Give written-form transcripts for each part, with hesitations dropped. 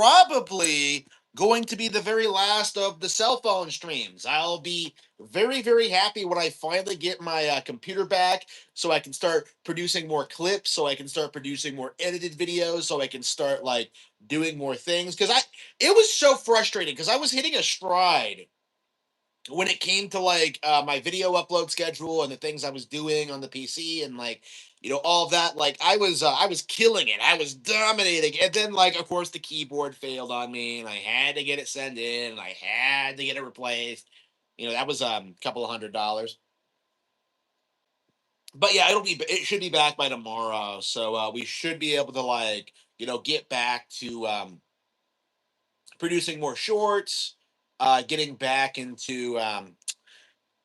probably going to be the very last of the cell phone streams. I'll be very, very happy when I finally get my computer back so I can start producing more clips, so I can start producing more edited videos, so I can start like doing more things. It was so frustrating because I was hitting a stride when it came to like my video upload schedule and the things I was doing on the PC and like all of that. Like I was killing it. I was dominating, and then like of course the keyboard failed on me, and I had to get it sent in, and I had to get it replaced. That was a couple of $100. But yeah, it should be back by tomorrow, so we should be able to like get back to producing more shorts, getting back into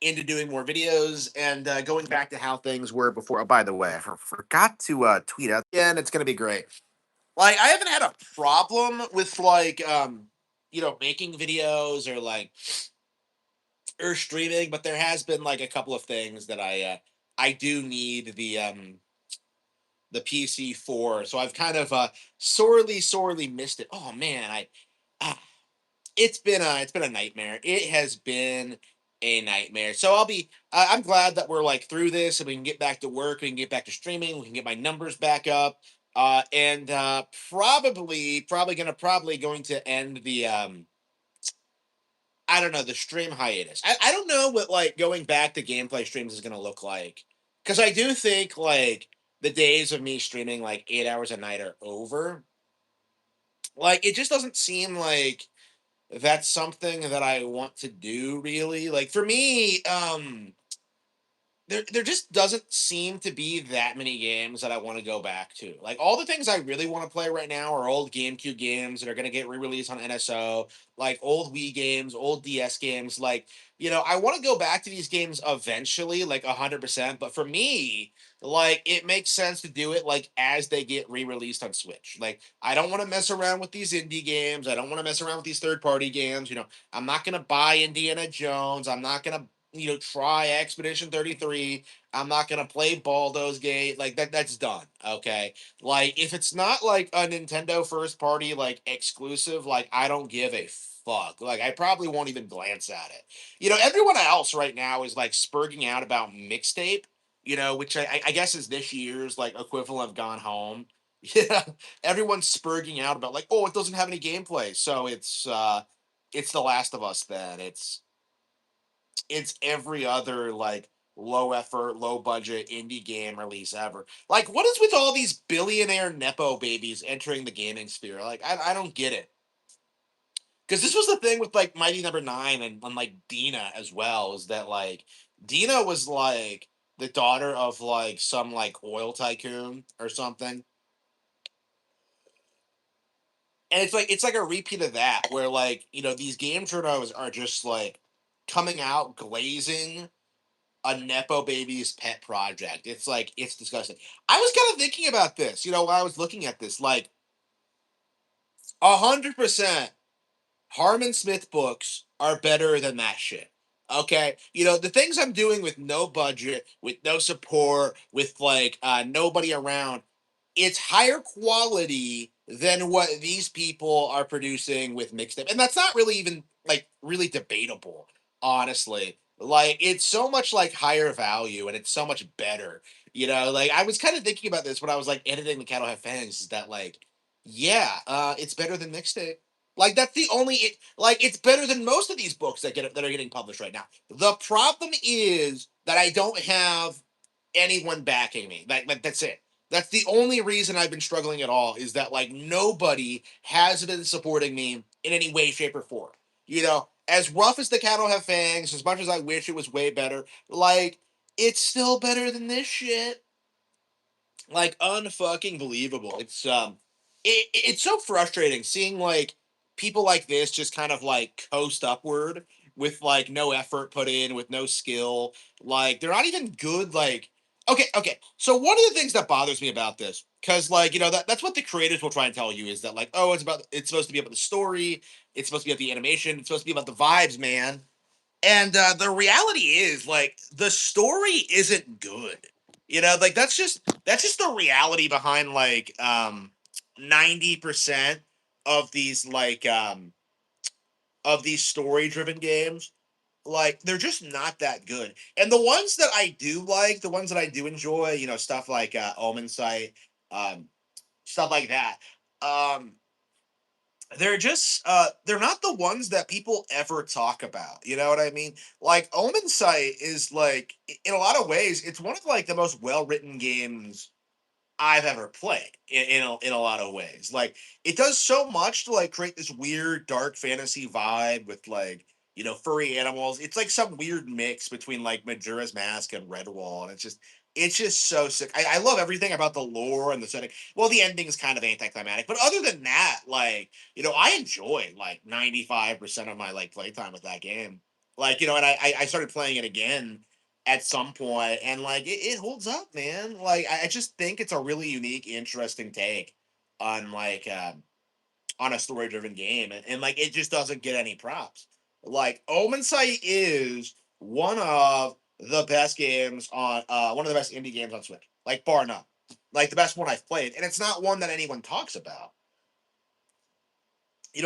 doing more videos and going back to how things were before. Oh, by the way, I forgot to tweet out again. It's gonna be great. Like I haven't had a problem with like making videos or like or streaming, but there has been like a couple of things that I do need the PC for. So I've kind of sorely missed it. Oh man, I ah, it's been a nightmare. It has been a nightmare. So I'm glad that we're like through this and we can get back to work, we can get back to streaming, we can get my numbers back up. And probably going to end the I don't know, the stream hiatus. I don't know what like going back to gameplay streams is gonna look like. Cause I do think like the days of me streaming like 8 hours a night are over. Like it just doesn't seem like that's something that I want to do really. Like for me, there just doesn't seem to be that many games that I want to go back to. Like all the things I really want to play right now are old GameCube games that are going to get re-released on NSO, like old Wii games, old DS games. Like, I want to go back to these games eventually, like 100%. But for me, like it makes sense to do it like as they get re-released on Switch. Like I don't want to mess around with these indie games. I don't want to mess around with these third-party games. I'm not going to buy Indiana Jones. I'm not going to try Expedition 33. I'm not gonna play Baldur's Gate. Like that's done. Okay. Like if it's not like a Nintendo first party like exclusive, like I don't give a fuck. Like I probably won't even glance at it. Everyone else right now is like spurging out about mixtape, which I guess is this year's like equivalent of Gone Home. Yeah. Everyone's spurging out about like, oh, it doesn't have any gameplay. So it's The Last of Us then. It's every other like low effort, low budget indie game release ever. Like, what is with all these billionaire nepo babies entering the gaming sphere? Like, I don't get it. Because this was the thing with like Mighty Number Nine and like Dina as well. Is that like Dina was like the daughter of like some like oil tycoon or something, and it's like a repeat of that where like these game journals are just like coming out glazing a nepo baby's pet project. It's like it's disgusting. I was kind of thinking about this, while I was looking at this, like 100% Harmon Smith books are better than that shit. Okay, the things I'm doing with no budget, with no support, with like nobody around, it's higher quality than what these people are producing with mixtape, and that's not really even like really debatable, honestly. Like it's so much like higher value, and it's so much better. Like I was kind of thinking about this when I was like editing the Cattle Have Fangs. Is that like, yeah, it's better than mixtape. Like that's the only like it's better than most of these books that are getting published right now. The problem is that I don't have anyone backing me. That's it. That's the only reason I've been struggling at all is that like nobody has been supporting me in any way, shape, or form. As rough as the cattle have fangs, as much as I wish it was way better, like it's still better than this shit. Like unfucking believable. It's so frustrating seeing like people like this just kind of like coast upward with like no effort put in, with no skill. Like they're not even good. Like okay. So one of the things that bothers me about this, because like that's what the creators will try and tell you is that like it's supposed to be about the story, it's supposed to be about the animation, it's supposed to be about the vibes, man. And the reality is, like, the story isn't good. Like that's just the reality behind like 90% of these of these story driven games, like they're just not that good. And the ones that I do like, the ones that I do enjoy, stuff like Omen Sight, um, stuff like that. Um, they're not the ones that people ever talk about. You know what I mean? Like Omen Sight is like in a lot of ways, it's one of like the most well written games I've ever played in a lot of ways. Like it does so much to like create this weird dark fantasy vibe with like furry animals. It's like some weird mix between like Majora's Mask and Redwall, and it's just so sick. I love everything about the lore and the setting. Well, the ending is kind of anticlimactic, but other than that, like I enjoy like 95% of my like playtime with that game. Like and I started playing it again at some point, and like it holds up, man. Like I just think it's a really unique, interesting take on on a story driven game, and like it just doesn't get any props. Like Omen Sight is one of the best games on one of the best indie games on Switch, like bar none, like the best one I've played, and it's not one that anyone talks about.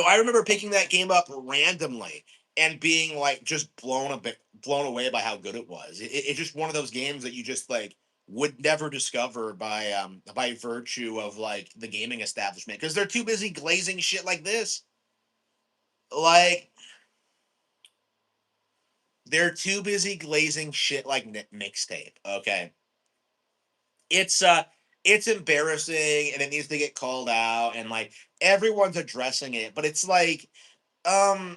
I remember picking that game up randomly and being like just blown away by how good it was. It's just one of those games that you just like would never discover by virtue of like the gaming establishment because they're too busy glazing shit like this. Like they're too busy glazing shit like mixtape. Okay, it's it's embarrassing and it needs to get called out and like everyone's addressing it, but it's like um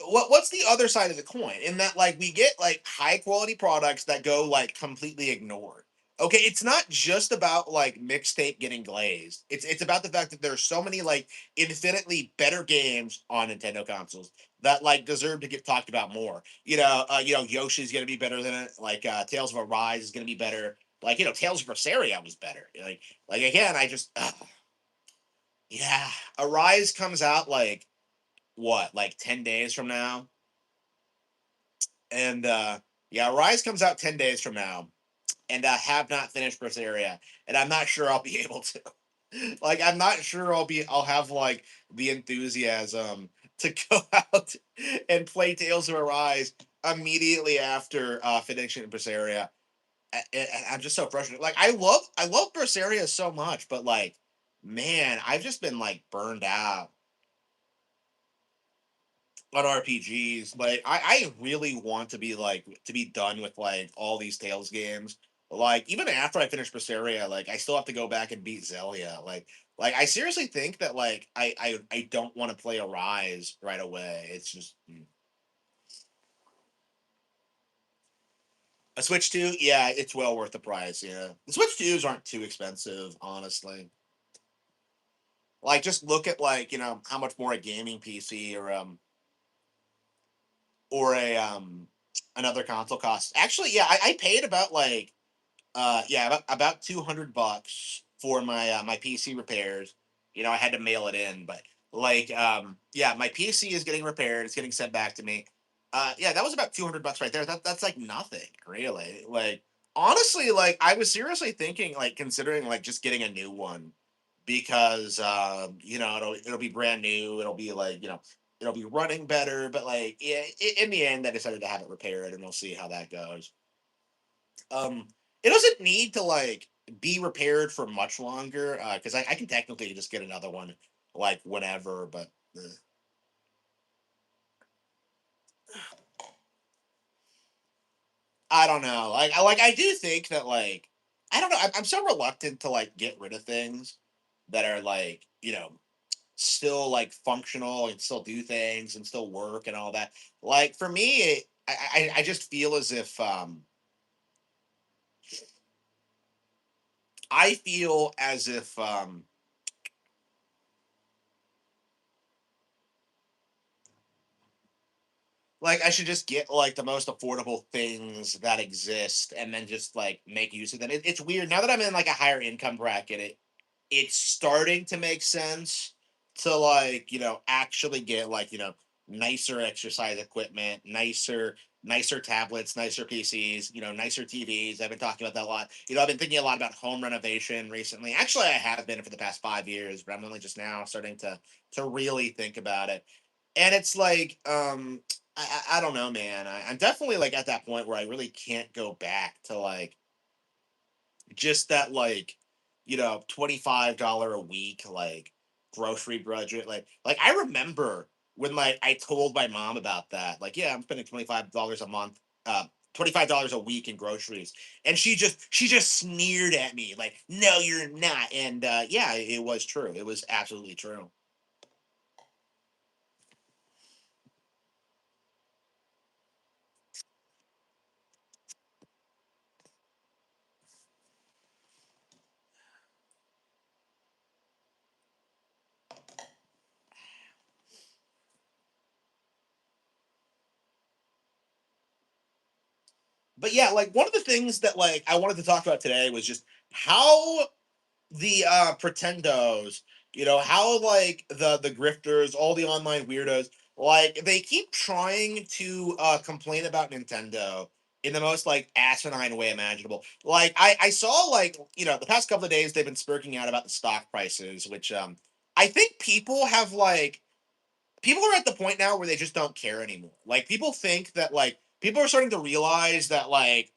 what's the other side of the coin in that like we get like high quality products that go like completely ignored. Okay, it's not just about like mixtape getting glazed. It's about the fact that there's so many like infinitely better games on Nintendo consoles that like deserve to get talked about more. Yoshi's gonna be better than it. Like Tales of Arise is gonna be better. Like Tales of Berseria was better. Like again, I just yeah, Arise comes out like what, like 10 days from now? And yeah, Rise comes out 10 days from now, and I have not finished Berseria, and I'm not sure I'll be able to. Like, I'm not sure I'll have like the enthusiasm to go out and play Tales of Arise immediately after finishing Berseria. I'm just so frustrated. Like, I love Berseria so much, but like, man, I've just been like burned out on RPGs. Like I really want to be done with like all these Tales games. Like even after I finish Berseria, like I still have to go back and beat Zelia. Like I seriously think that like I don't want to play a Rise right away. It's just a Switch 2, yeah, it's well worth the price, yeah. The Switch 2s aren't too expensive, honestly. Like just look at like, how much more a gaming PC or a another console costs. Actually, yeah, I paid about like yeah, about $200 for my PC repairs. I had to mail it in, but like yeah, my PC is getting repaired. It's getting sent back to me. Yeah, that was about $200 right there. That's like nothing, really. Like honestly, like I was seriously thinking like considering like just getting a new one because it'll be brand new. It'll be like it'll be running better. But like yeah, in the end, I decided to have it repaired, and we'll see how that goes. Um, it doesn't need to like be repaired for much longer because I can technically just get another one like whenever. But I don't know. I do think that like I don't know. I'm so reluctant to like get rid of things that are like still like functional and still do things and still work and all that. Like for me, I just feel as if I feel as if like I should just get like the most affordable things that exist and then just like make use of them. It's weird now that I'm in like a higher income bracket. It's starting to make sense to like actually get like nicer exercise equipment, nicer nicer tablets, nicer PCs, nicer TVs. I've been talking about that a lot. I've been thinking a lot about home renovation recently. Actually, I have been for the past 5 years, but I'm only just now starting to really think about it. And it's like, I don't know, man. I'm definitely like at that point where I really can't go back to like just that $25 a week grocery budget. Like I remember when I told my mom about that. Like, yeah, I'm spending $25 a month, $25 a week in groceries. And she just sneered at me, like, no, you're not. And yeah, it was true. It was absolutely true. But yeah, like one of the things that I wanted to talk about today was just how the pretendos, how the grifters, all the online weirdos, they keep trying to complain about Nintendo in the most asinine way imaginable. Like I saw the past couple of days they've been spurting out about the stock prices, which I think people are at the point now where they just don't care anymore. Like people think that people are starting to realize that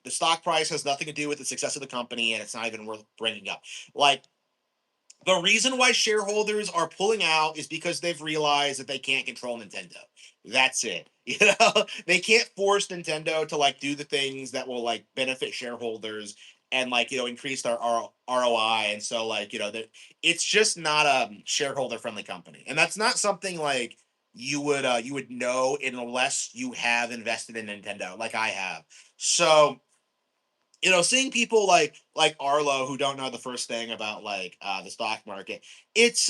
the stock price has nothing to do with the success of the company and it's not even worth bringing up. Like the reason why shareholders are pulling out is because they've realized that they can't control Nintendo. That's it. They can't force Nintendo to do the things that will benefit shareholders and increase their ROI. And so that it's just not a shareholder friendly company. And that's not something you would know unless you have invested in Nintendo like I have. So seeing people like Arlo who don't know the first thing about the stock market, it's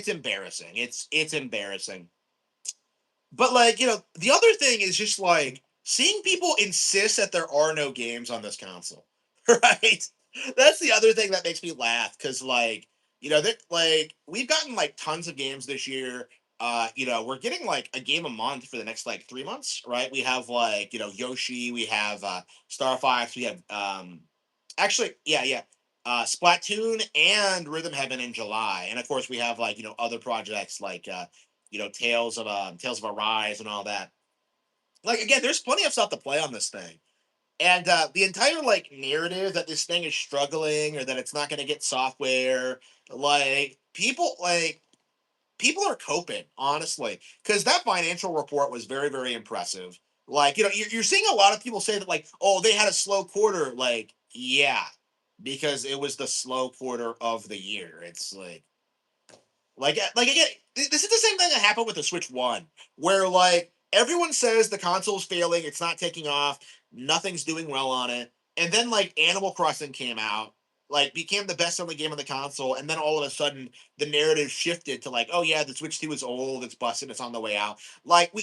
embarrassing. It's embarrassing. But the other thing is just seeing people insist that there are no games on this console. Right? That's the other thing that makes me laugh because that we've gotten tons of games this year. We're getting a game a month for the next 3 months, right? We have Yoshi, we have Star Fox, we have actually, yeah. Splatoon and Rhythm Heaven in July, and of course we have other projects Tales of Arise and all that. Like again, there's plenty of stuff to play on this thing. And the entire narrative that this thing is struggling or that it's not going to get software, people are coping honestly because that financial report was very very impressive. You're seeing a lot of people say that oh they had a slow quarter. Yeah, because it was the slow quarter of the year. It's again, this is the same thing that happened with the Switch One, where everyone says the console's failing, it's not taking off, nothing's doing well on it, and then Animal Crossing came out, became the best-selling game on the console, and then all of a sudden the narrative shifted to oh yeah, the Switch Two is old, it's busted, it's on the way out.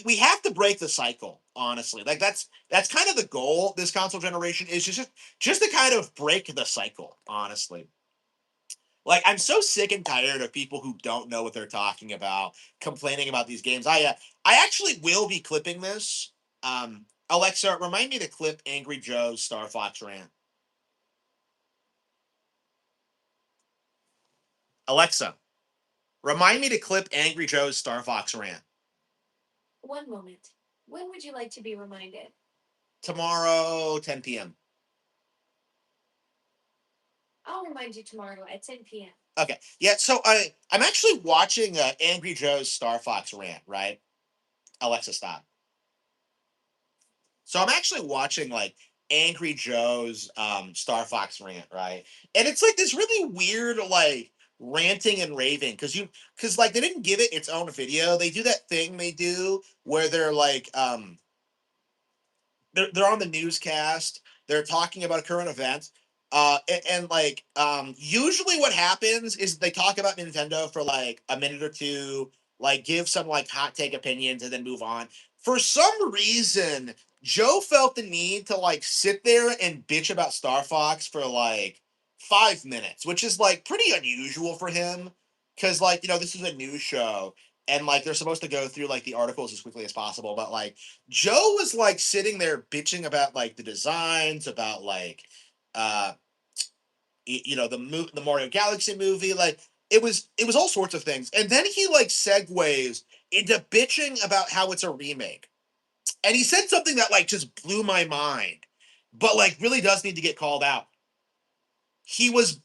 We have to break the cycle, honestly. That's kind of the goal this console generation is just to kind of break the cycle, honestly. I'm so sick and tired of people who don't know what they're talking about complaining about these games. I actually will be clipping this. Alexa, remind me to clip Angry Joe's Star Fox rant. Alexa, remind me to clip Angry Joe's Star Fox rant. One moment. When would you like to be reminded? Tomorrow, 10 p.m. I'll remind you tomorrow at 10 p.m. Okay. Yeah. So I'm actually watching Angry Joe's Star Fox rant. Right. Alexa, stop. So I'm actually watching Angry Joe's Star Fox rant, right? And it's this really weird ranting and raving because they didn't give it its own video. They do that thing they do where they're on the newscast. They're talking about a current event. Usually what happens is they talk about Nintendo for a minute or two, give some hot take opinions and then move on. For some reason, Joe felt the need to sit there and bitch about Star Fox for 5 minutes, which is pretty unusual for him because this is a news show. and like they're supposed to go through like the articles as quickly as possible. But like Joe was like sitting there bitching about like the designs, about like uh the Mario Galaxy movie, like it was all sorts of things, and then he like segues into bitching about how it's a remake, and he said something that like just blew my mind, but like really does need to get called out. He was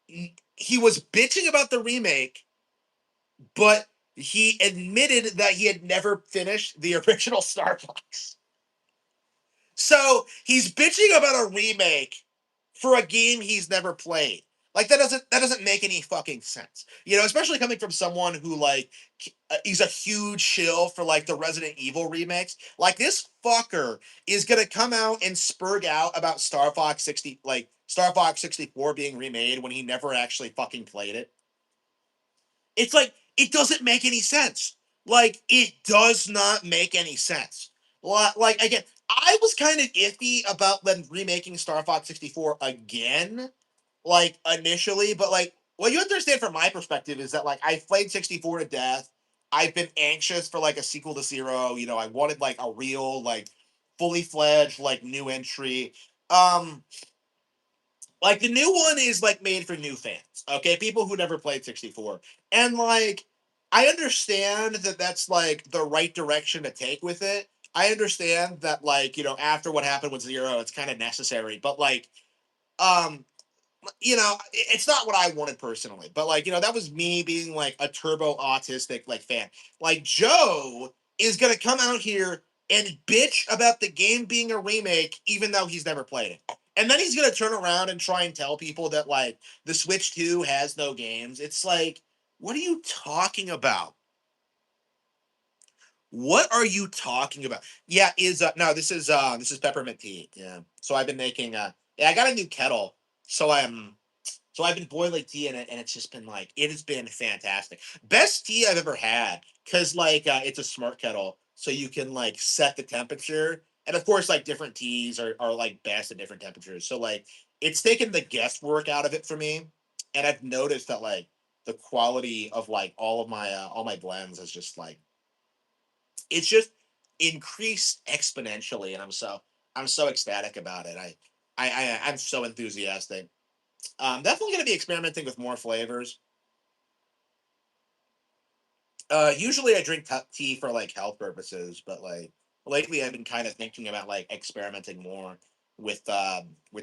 he was bitching about the remake, but he admitted that he had never finished the original Star Fox. So he's bitching about a remake for a game he's never played. Like that doesn't make any fucking sense. Especially coming from someone who like he's a huge shill for like the Resident Evil remakes. Like this fucker is gonna come out and spurg out about Star Fox 64 being remade when he never actually fucking played it. It's like it doesn't make any sense. Like it does not make any sense. Like again, I was kind of iffy about them remaking Star Fox 64 again, like initially, but like what you understand from my perspective is that like I played 64 to death. I've been anxious for like a sequel to Zero. I wanted like a real like fully fledged like new entry. Um like the new one is like made for new fans, okay? People who never played 64. And like I understand that that's like the right direction to take with it. I understand that like, after what happened with Zero, it's kind of necessary, but like um it's not what I wanted personally, but like, that was me being like a turbo autistic like fan. Like Joe is gonna come out here and bitch about the game being a remake, even though he's never played it. And then he's gonna turn around and try and tell people that like the Switch 2 has no games. It's like, what are you talking about? What are you talking about? Yeah, is no, this is peppermint tea. Yeah. So I've been making yeah, I got a new kettle. So I've been boiling tea in it, and it's just been like it has been fantastic. Best tea I've ever had, because like it's a smart kettle, so you can like set the temperature, and of course like different teas are like best at different temperatures. So like it's taken the guesswork out of it for me, and I've noticed that like the quality of like all my blends is just like it's just increased exponentially, and I'm so ecstatic about it. I'm so enthusiastic. Definitely going to be experimenting with more flavors. Usually I drink tea for like health purposes, but like lately I've been kind of thinking about like experimenting more with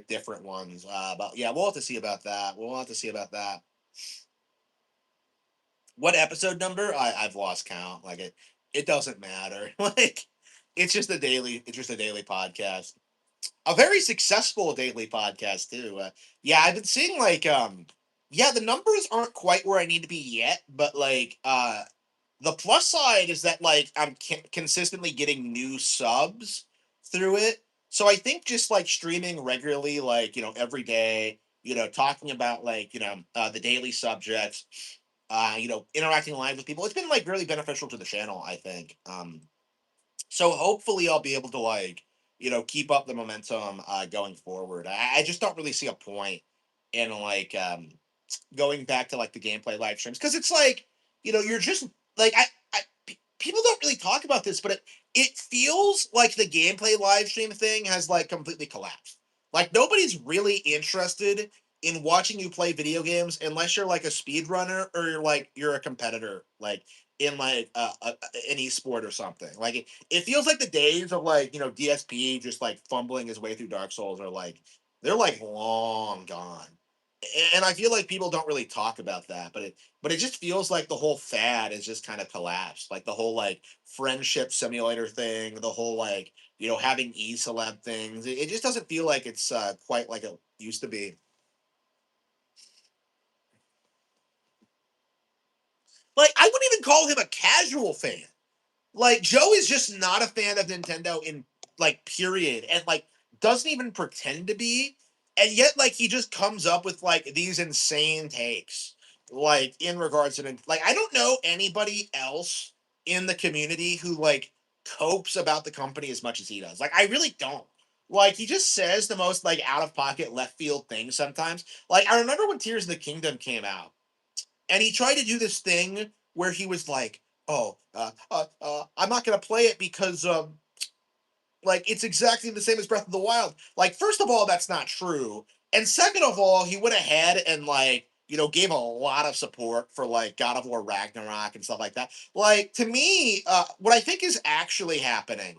different ones. But yeah, we'll have to see about that. We'll have to see about that. What episode number? I've lost count. Like it doesn't matter. Like it's just a daily podcast. A very successful daily podcast too. Yeah, I've been seeing like yeah, the numbers aren't quite where I need to be yet, but like the plus side is that like I'm consistently getting new subs through it. So I think just like streaming regularly, like every day, talking about like the daily subjects, interacting live with people. It's been like really beneficial to the channel, I think. So hopefully I'll be able to like keep up the momentum going forward. I just don't really see a point in like going back to like the gameplay live streams, because it's like you're just like people don't really talk about this, but it feels like the gameplay live stream thing has like completely collapsed. Like nobody's really interested in watching you play video games unless you're like a speedrunner or you're a competitor, like in like an esport or something. Like it feels like the days of like DSP just like fumbling his way through Dark Souls are like they're like long gone. And I feel like people don't really talk about that, but it just feels like the whole fad is just kind of collapsed. Like the whole like friendship simulator thing, the whole like having celeb things. It just doesn't feel like it's quite like it used to be. Like I wouldn't even call him a casual fan. Like Joe is just not a fan of Nintendo in like period, and like doesn't even pretend to be, and yet like he just comes up with like these insane takes, like in regards to like I don't know anybody else in the community who like copes about the company as much as he does. Like I really don't. Like he just says the most like out of pocket left field things sometimes. Like I remember when Tears of the Kingdom came out, and he tried to do this thing where he was like, "Oh, I'm not gonna play it because like it's exactly the same as Breath of the Wild." Like, first of all, that's not true, and second of all, he went ahead and like gave a lot of support for like God of War Ragnarok and stuff like that. Like to me, what I think is actually happening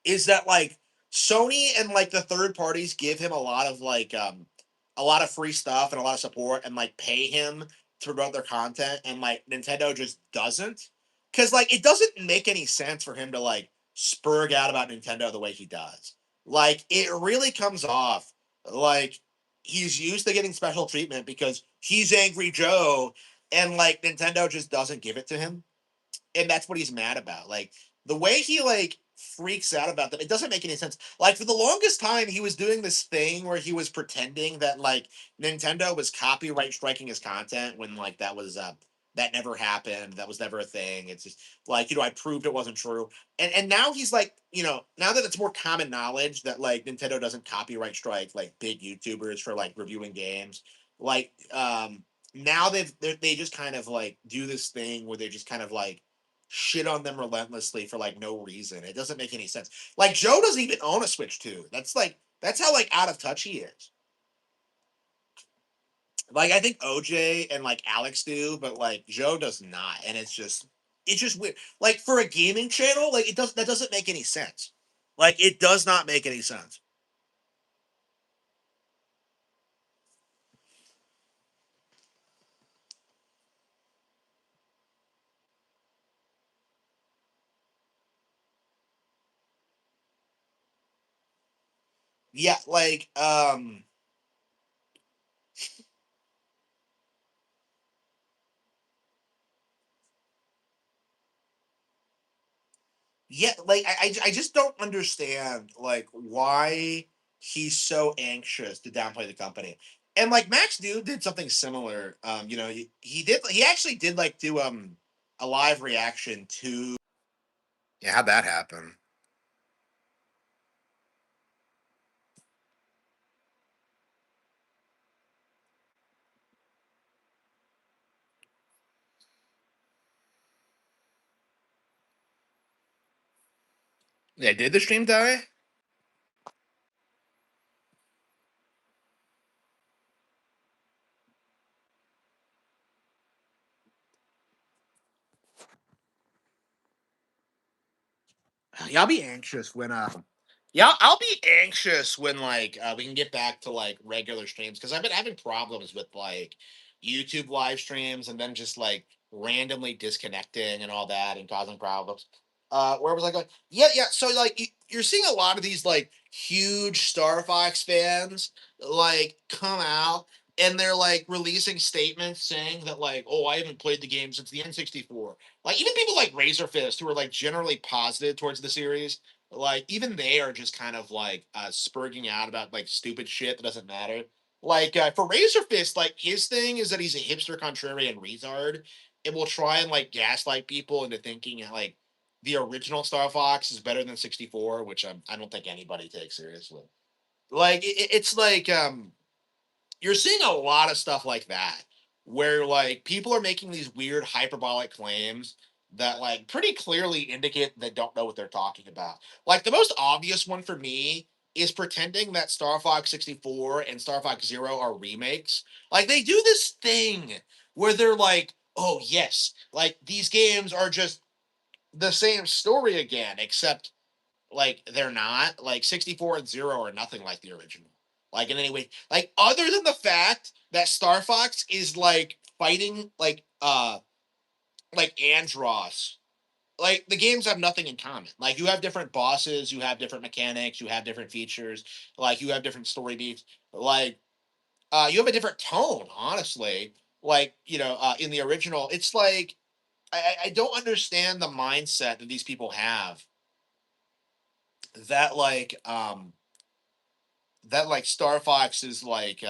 is that like Sony and like the third parties give him a lot of free stuff and a lot of support and like pay him to promote their content, and like Nintendo just doesn't, because like it doesn't make any sense for him to like spurg out about Nintendo the way he does. Like it really comes off like he's used to getting special treatment because he's Angry Joe, and like Nintendo just doesn't give it to him, and that's what he's mad about. Like the way he like freaks out about that, it doesn't make any sense. Like for the longest time, he was doing this thing where he was pretending that like Nintendo was copyright striking his content when like that never happened. That was never a thing. It's just like I proved it wasn't true. And now he's like now that it's more common knowledge that like Nintendo doesn't copyright strike like big YouTubers for like reviewing games. Like now they just kind of like do this thing where they just kind of like shit on them relentlessly for like no reason. It doesn't make any sense. Like Joe doesn't even own a Switch 2. That's how like out of touch he is. Like I think OJ and like Alex do, but like Joe does not, and it's just weird. Like for a gaming channel, like that doesn't make any sense. Like it does not make any sense. Yeah, like yeah, like I just don't understand like why he's so anxious to downplay the company. And like Max Dude did something similar. He actually did like do a live reaction to. Yeah, how'd that happen? Yeah, did the stream die? Yeah, I'll be anxious when yeah, I'll be anxious when like we can get back to like regular streams, because I've been having problems with like YouTube live streams and then just like randomly disconnecting and all that and causing problems. Where was I going? Yeah, yeah. So like you're seeing a lot of these like huge Star Fox fans like come out, and they're like releasing statements saying that like, oh, I haven't played the game since the N64. Like even people like Razorfist, who are like generally positive towards the series, like even they are just kind of like spurging out about like stupid shit that doesn't matter. Like for Razorfist, like his thing is that he's a hipster contrarian retard and will try and like gaslight people into thinking like the original Star Fox is better than 64, which I don't think anybody takes seriously. Like it's like you're seeing a lot of stuff like that where like people are making these weird hyperbolic claims that like pretty clearly indicate they don't know what they're talking about. Like the most obvious one for me is pretending that Star Fox 64 and Star Fox Zero are remakes. Like they do this thing where they're like, "Oh yes, like these games are just the same story again, except like they're not. Like 64 and Zero are nothing like the original. Like in any way, like other than the fact that Star Fox is like fighting like Andross. Like the games have nothing in common. Like you have different bosses, you have different mechanics, you have different features, like you have different story beats. Like you have a different tone, honestly. Like, in the original, it's like I don't understand the mindset that these people have that like Star Fox is like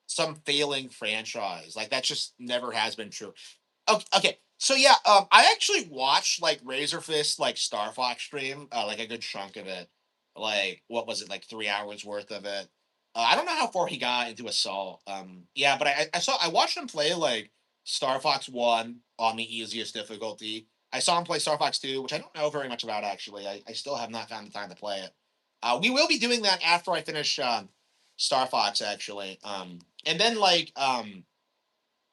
some failing franchise. Like that just never has been true. Okay, okay. So yeah, I actually watched like Razorfist like Star Fox stream, like a good chunk of it. Like what was it, like 3 hours worth of it? I don't know how far he got into Assault. Yeah, but I watched him play like Star Fox 1 on the easiest difficulty. I saw him play Star Fox 2, which I don't know very much about actually. I still have not found the time to play it. We will be doing that after I finish Star Fox actually. And then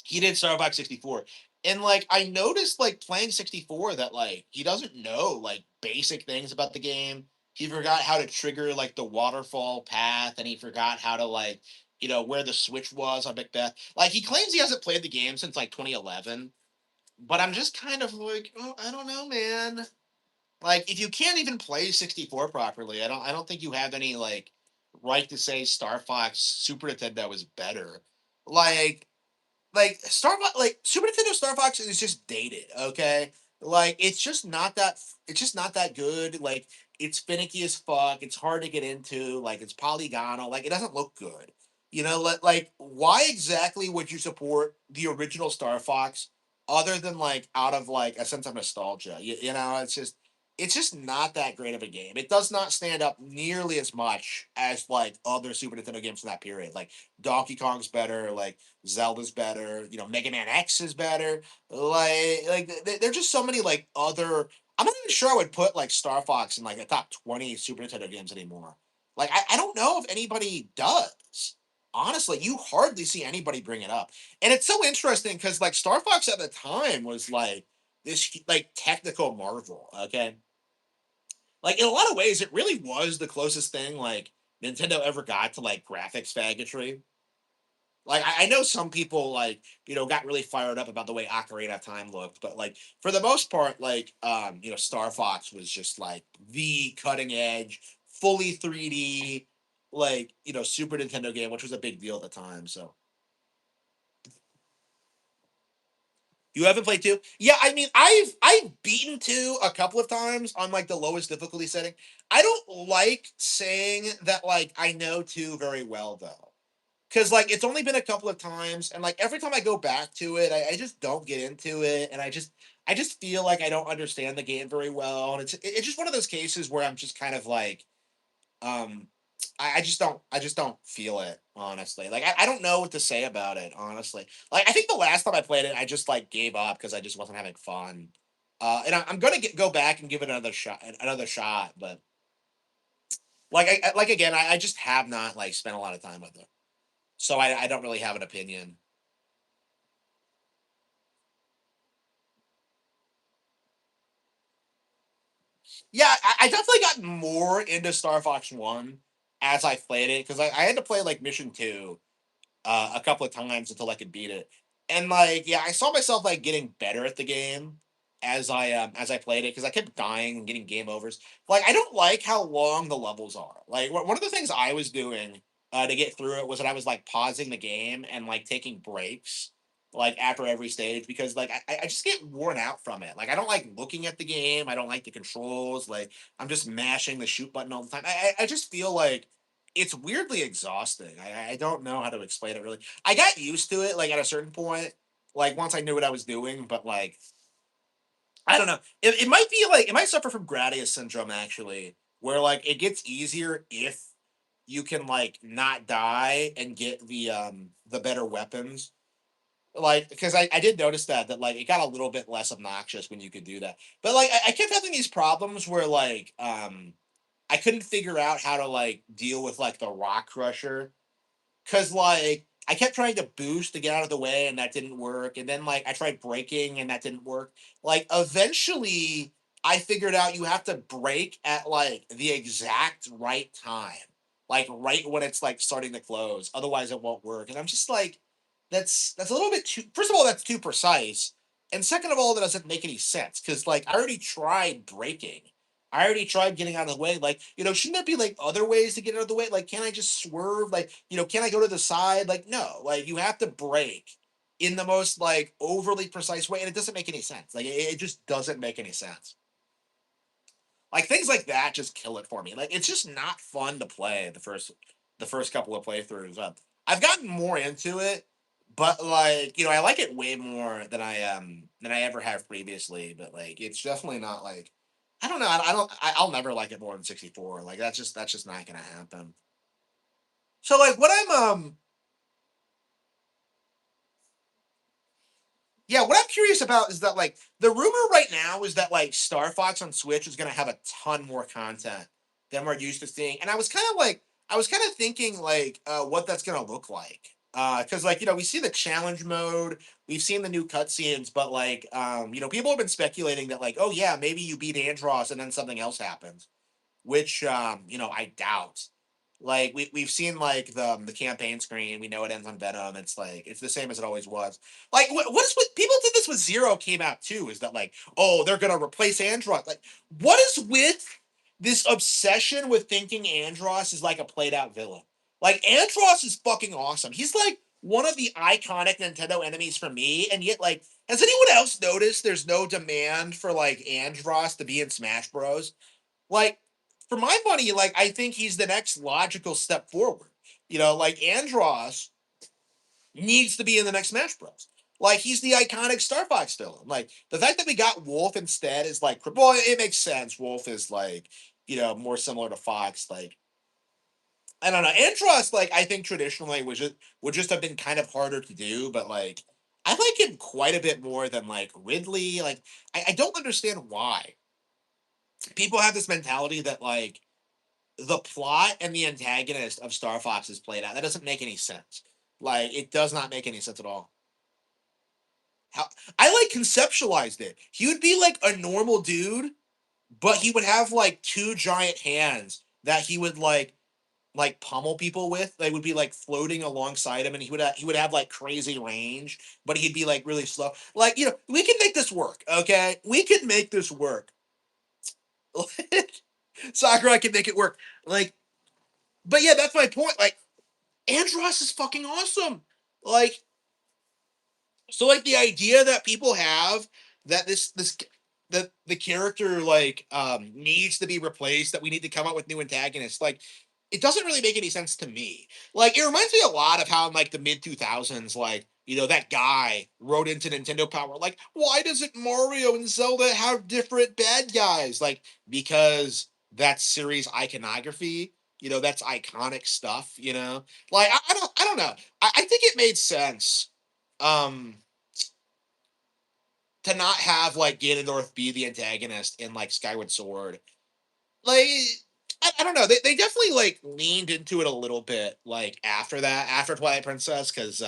he did Star Fox 64. And like I noticed like playing 64 that like he doesn't know like basic things about the game. He forgot how to trigger like the waterfall path and he forgot how to like where the switch was on Macbeth. Like he claims he hasn't played the game since like 2011, but I'm just kind of like, oh, I don't know, man. Like if you can't even play 64 properly, I don't think you have any like right to say Star Fox Super Nintendo is better. Like Star Fox, like Super Nintendo Star Fox is just dated. Okay, like it's just not that good. Like it's finicky as fuck. It's hard to get into. Like it's polygonal. Like it doesn't look good. Like why exactly would you support the original Star Fox other than like out of like a sense of nostalgia? It's just not that great of a game. It does not stand up nearly as much as like other Super Nintendo games from that period. Like Donkey Kong's better. Like Zelda's better. Mega Man X is better. There are just so many like other. I'm not even sure I would put like Star Fox in like the top 20 Super Nintendo games anymore. Like I don't know if anybody does. Honestly, you hardly see anybody bring it up, and it's so interesting because like Star Fox at the time was like this like technical marvel. Okay, like in a lot of ways, it really was the closest thing like Nintendo ever got to like graphics faggotry. Like I know some people like got really fired up about the way Ocarina of Time looked, but like for the most part, like Star Fox was just like the cutting edge, fully 3D, like Super Nintendo game, which was a big deal at the time. So you haven't played two? Yeah, I mean I've beaten two a couple of times on like the lowest difficulty setting. I don't like saying that like I know two very well though. Because like it's only been a couple of times and like every time I go back to it I just don't get into it and I just feel like I don't understand the game very well and it's just one of those cases where I'm just kind of like um I just don't feel it honestly. Like I don't know what to say about it honestly. Like I think the last time I played it I just like gave up because I just wasn't having fun. And I'm gonna go back and give it another shot, but like like again I just have not like spent a lot of time with it, so I don't really have an opinion. Yeah, I definitely got more into Star Fox One as I played it because I had to play like Mission Two a couple of times until I could beat it. And like, yeah, I saw myself like getting better at the game as I played it because I kept dying and getting game overs. Like, I don't like how long the levels are. Like, one of the things I was doing to get through it was that I was like pausing the game and like taking breaks like after every stage because like I just get worn out from it. Like I don't like looking at the game. I don't like the controls. Like I'm just mashing the shoot button all the time. I just feel like it's weirdly exhausting. I don't know how to explain it really. I got used to it like at a certain point, like once I knew what I was doing, but like I don't know. It might be like it might suffer from Gradius syndrome actually, where like it gets easier if you can like not die and get the better weapons. Like because I did notice that like it got a little bit less obnoxious when you could do that. But like I kept having these problems where like I couldn't figure out how to like deal with like the rock crusher because like I kept trying to boost to get out of the way and that didn't work. And then like I tried braking and that didn't work. Like eventually I figured out you have to brake at like the exact right time. Like right when it's like starting to close. Otherwise it won't work. And I'm just like, that's a little bit too first of all, that's too precise. And second of all, that doesn't make any sense. Cause like I already tried braking. I already tried getting out of the way. Like, shouldn't there be like other ways to get out of the way? Like, can I just swerve? Like, can I go to the side? Like, no. Like, you have to brake in the most like overly precise way, and it doesn't make any sense. Like, it just doesn't make any sense. Like things like that just kill it for me. Like, it's just not fun to play the first couple of playthroughs. I've gotten more into it, but like, I like it way more than I ever have previously. But like, it's definitely not like I don't know. I'll never like it more than 64. Like that's just not gonna happen. So like, what I'm Yeah, what I'm curious about is that like the rumor right now is that like Star Fox on Switch is gonna have a ton more content than we're used to seeing. And I was kind of thinking like what that's gonna look like. Because like, we see the challenge mode, we've seen the new cutscenes, but like people have been speculating that like, oh yeah, maybe you beat Andros and then something else happens, which I doubt. Like we've seen like the campaign screen, we know it ends on Venom. It's like it's the same as it always was. Like what is what people did this with Zero came out too? Is that like, oh, they're gonna replace Andros? Like what is with this obsession with thinking Andros is like a played out villain? Like Andros is fucking awesome. He's like one of the iconic Nintendo enemies for me, and yet like has anyone else noticed there's no demand for like Andros to be in Smash Bros? Like, for my money, like I think he's the next logical step forward. Like Andros needs to be in the next Smash Bros. Like he's the iconic Star Fox villain. Like the fact that we got Wolf instead is like, well, it makes sense. Wolf is like, more similar to Fox. Like I don't know. Andros, like I think traditionally would just have been kind of harder to do, but like I like him quite a bit more than like Ridley. Like I don't understand why people have this mentality that like the plot and the antagonist of Star Fox is played out. That doesn't make any sense. Like it does not make any sense at all. How I like conceptualized it. He would be like a normal dude, but he would have like two giant hands that he would like pummel people with. They would be like floating alongside him, and he would have like crazy range, but he'd be like really slow. Like we can make this work. Okay, we can make this work. Sakurai can make it work. Like, but yeah, that's my point. Like Andros is fucking awesome. Like, so like the idea that people have that this that the character like needs to be replaced, that we need to come up with new antagonists, like it doesn't really make any sense to me. Like it reminds me a lot of how in like the mid 2000s, like that guy wrote into Nintendo Power, like, why doesn't Mario and Zelda have different bad guys? Like, because that's series iconography, that's iconic stuff, like I don't know. I think it made sense um to not have like Ganondorf be the antagonist in like Skyward Sword. Like I don't know. They definitely like leaned into it a little bit like after that, after Twilight Princess, because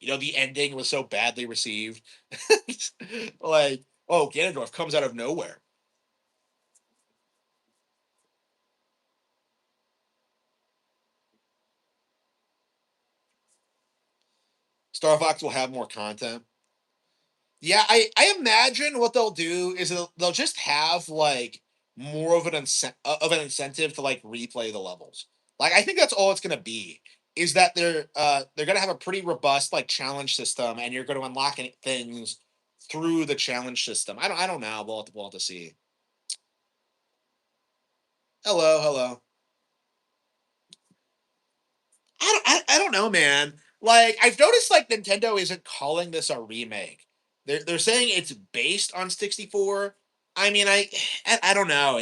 the ending was so badly received. Like, oh, Ganondorf comes out of nowhere. Star Fox will have more content. Yeah, I imagine what they'll do is they'll just have like more of an incentive to like replay the levels. Like I think that's all it's gonna be. Is that they're gonna have a pretty robust like challenge system, and you're gonna unlock things through the challenge system. I don't know. We'll have to see. Hello, hello. I don't know, man. Like I've noticed like Nintendo isn't calling this a remake. They're saying it's based on 64. I mean, I don't know.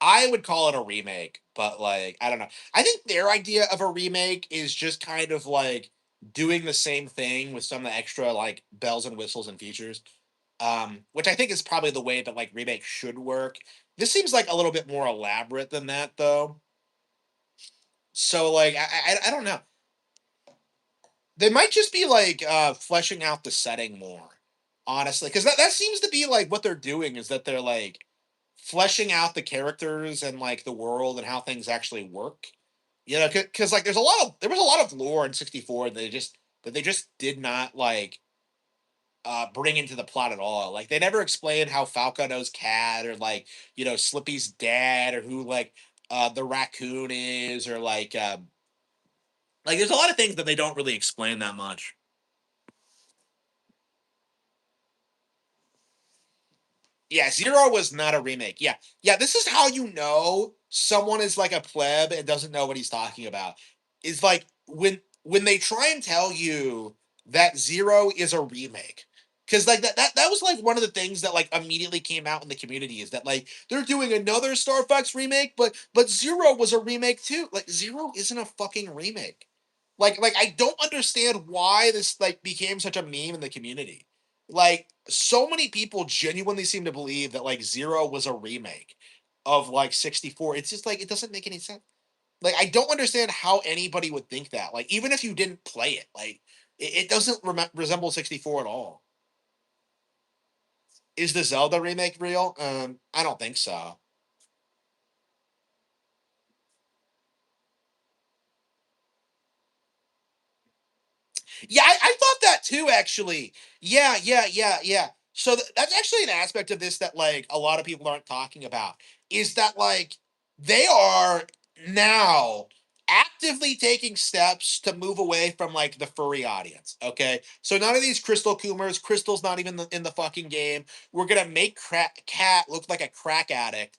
I would call it a remake, but like I don't know. I think their idea of a remake is just kind of like doing the same thing with some of the extra like bells and whistles and features. Which I think is probably the way that like remake should work. This seems like a little bit more elaborate than that though. So like I don't know. They might just be like fleshing out the setting more, honestly, because that seems to be like what they're doing is that they're like fleshing out the characters and like the world and how things actually work. Because like there was a lot of lore in 64 that they just did not like bring into the plot at all. Like they never explained how Falco knows Cat, or like Slippy's dad, or who like the raccoon is, or like there's a lot of things that they don't really explain that much. Yeah, Zero was not a remake. Yeah. Yeah, this is how you know someone is like a pleb and doesn't know what he's talking about. Is like when they try and tell you that Zero is a remake. Cause like that was like one of the things that like immediately came out in the community, is that like they're doing another Star Fox remake, but Zero was a remake too. Like Zero isn't a fucking remake. Like I don't understand why this like became such a meme in the community. Like so many people genuinely seem to believe that like Zero was a remake of like 64. It's just like it doesn't make any sense. Like I don't understand how anybody would think that. Like even if you didn't play it, like it doesn't resemble 64 at all. Is the Zelda remake real? I don't think so. Yeah, I thought that too, actually. Yeah. So that's actually an aspect of this that like a lot of people aren't talking about is that like they are now actively taking steps to move away from like the furry audience. Okay, so none of these Crystal Coomers, Crystal's not even in the fucking game. We're gonna make Cat look like a crack addict,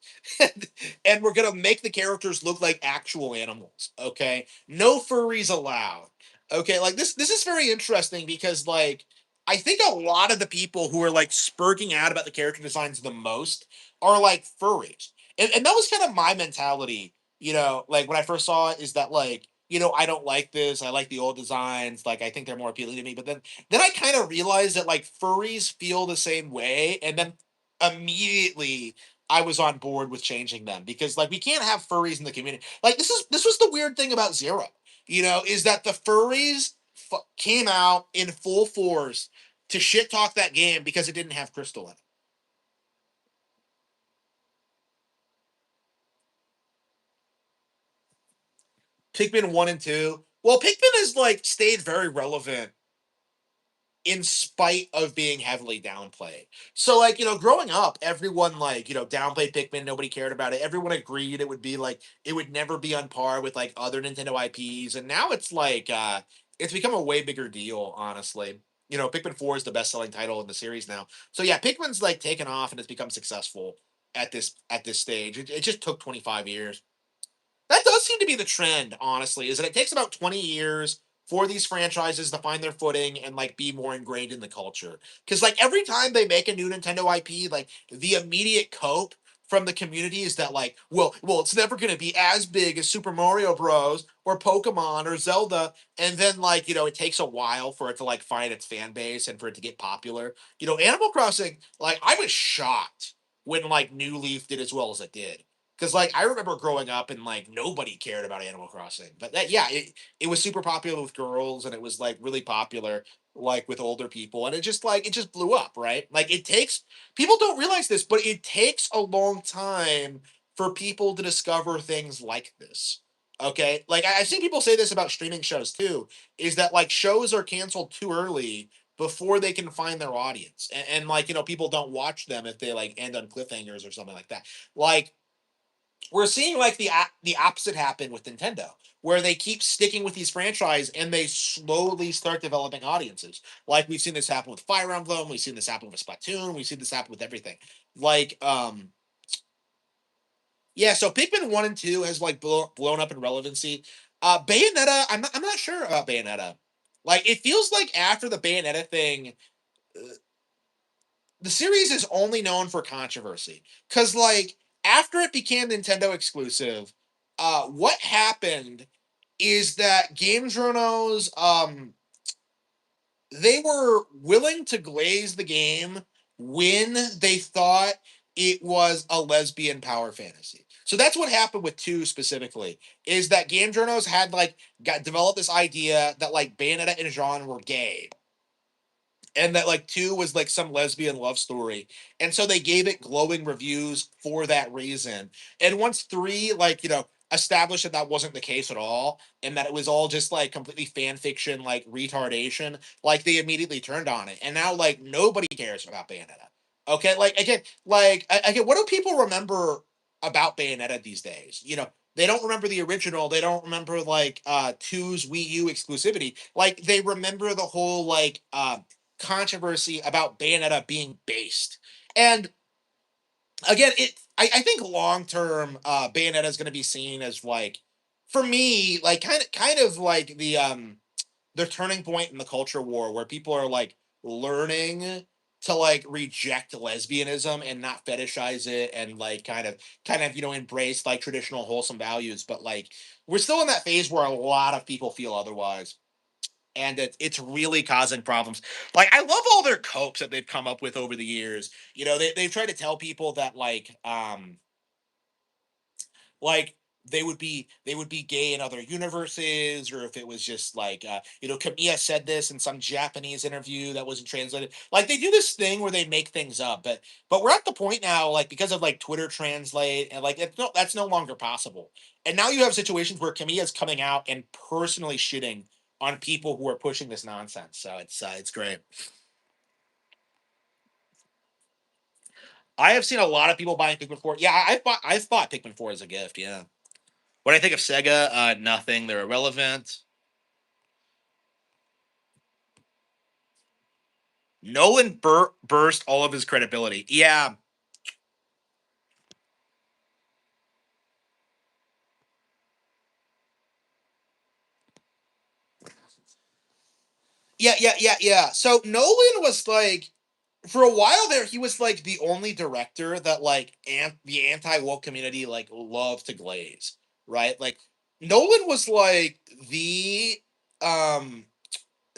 and we're gonna make the characters look like actual animals. Okay, no furries allowed. Okay, like this is very interesting because like I think a lot of the people who are like spurging out about the character designs the most are like furries. And that was kind of my mentality, like when I first saw it is that like, I don't like this. I like the old designs. Like I think they're more appealing to me. But then I kind of realized that like furries feel the same way. And then immediately I was on board with changing them because like we can't have furries in the community. Like this was the weird thing about Zero, is that the furries came out in full force to shit talk that game because it didn't have Crystal in it. Pikmin 1 and 2. Well, Pikmin has like stayed very relevant in spite of being heavily downplayed. So like, growing up, everyone like, downplayed Pikmin, nobody cared about it. Everyone agreed it would be like it would never be on par with like other Nintendo IPs. And now it's like it's become a way bigger deal, honestly. Pikmin 4 is the best-selling title in the series now. So yeah, Pikmin's like taken off and it's become successful at this stage. It just took 25 years. That does seem to be the trend, honestly, is that it takes about 20 years for these franchises to find their footing and like be more ingrained in the culture. Because like every time they make a new Nintendo IP, like the immediate cope from the community is that like, well, it's never going to be as big as Super Mario Bros. Or Pokemon or Zelda, and then like it takes a while for it to like find its fan base and for it to get popular. Animal Crossing, like I was shocked when like New Leaf did as well as it did. Because like I remember growing up and like nobody cared about Animal Crossing, but that yeah, it was super popular with girls and it was like really popular like with older people and it just blew up, right? Like it takes people don't realize this, but it takes a long time for people to discover things like this. Okay, like I've seen people say this about streaming shows too, is that like shows are canceled too early before they can find their audience, and like people don't watch them if they like end on cliffhangers or something like that. Like we're seeing like the opposite happen with Nintendo, where they keep sticking with these franchise and they slowly start developing audiences. Like we've seen this happen with Fire Emblem, we've seen this happen with Splatoon, we've seen this happen with everything. Like yeah, so Pikmin 1 and 2 has like blown up in relevancy. Bayonetta, I'm not sure about Bayonetta. Like it feels like after the Bayonetta thing, the series is only known for controversy because like after it became Nintendo exclusive, what happened is that game journos they were willing to glaze the game when they thought it was a lesbian power fantasy. So that's what happened with 2 specifically, is that game journos had like got developed this idea that like Bayonetta and Jean were gay and that like 2 was like some lesbian love story, and so they gave it glowing reviews for that reason. And once 3 like established that that wasn't the case at all and that it was all just like completely fan fiction like retardation, like they immediately turned on it and now like nobody cares about Bayonetta. Okay, like again, again, what do people remember about Bayonetta these days? They don't remember the original. They don't remember like 2's Wii U exclusivity. Like they remember the whole like controversy about Bayonetta being based. And again, I think long term, Bayonetta is going to be seen as like, for me, like kind of like the turning point in the culture war where people are like learning to like reject lesbianism and not fetishize it and like kind of embrace like traditional wholesome values, but like we're still in that phase where a lot of people feel otherwise, and it's really causing problems. Like I love all their copes that they've come up with over the years. They've tried to tell people that like they would be gay in other universes, or if it was just like Kamiya said this in some Japanese interview that wasn't translated. Like they do this thing where they make things up, but we're at the point now, like because of like Twitter translate, and like that's no longer possible. And now you have situations where Kamiya's coming out and personally shitting on people who are pushing this nonsense. So it's great. I have seen a lot of people buying Pikmin 4. Yeah, I've bought Pikmin 4 as a gift. Yeah. What I think of Sega, nothing. They're irrelevant. Nolan burst all of his credibility. Yeah, yeah. So Nolan was like, for a while there, he was like the only director that like the anti woke community like loved to glaze, right? Like Nolan was like um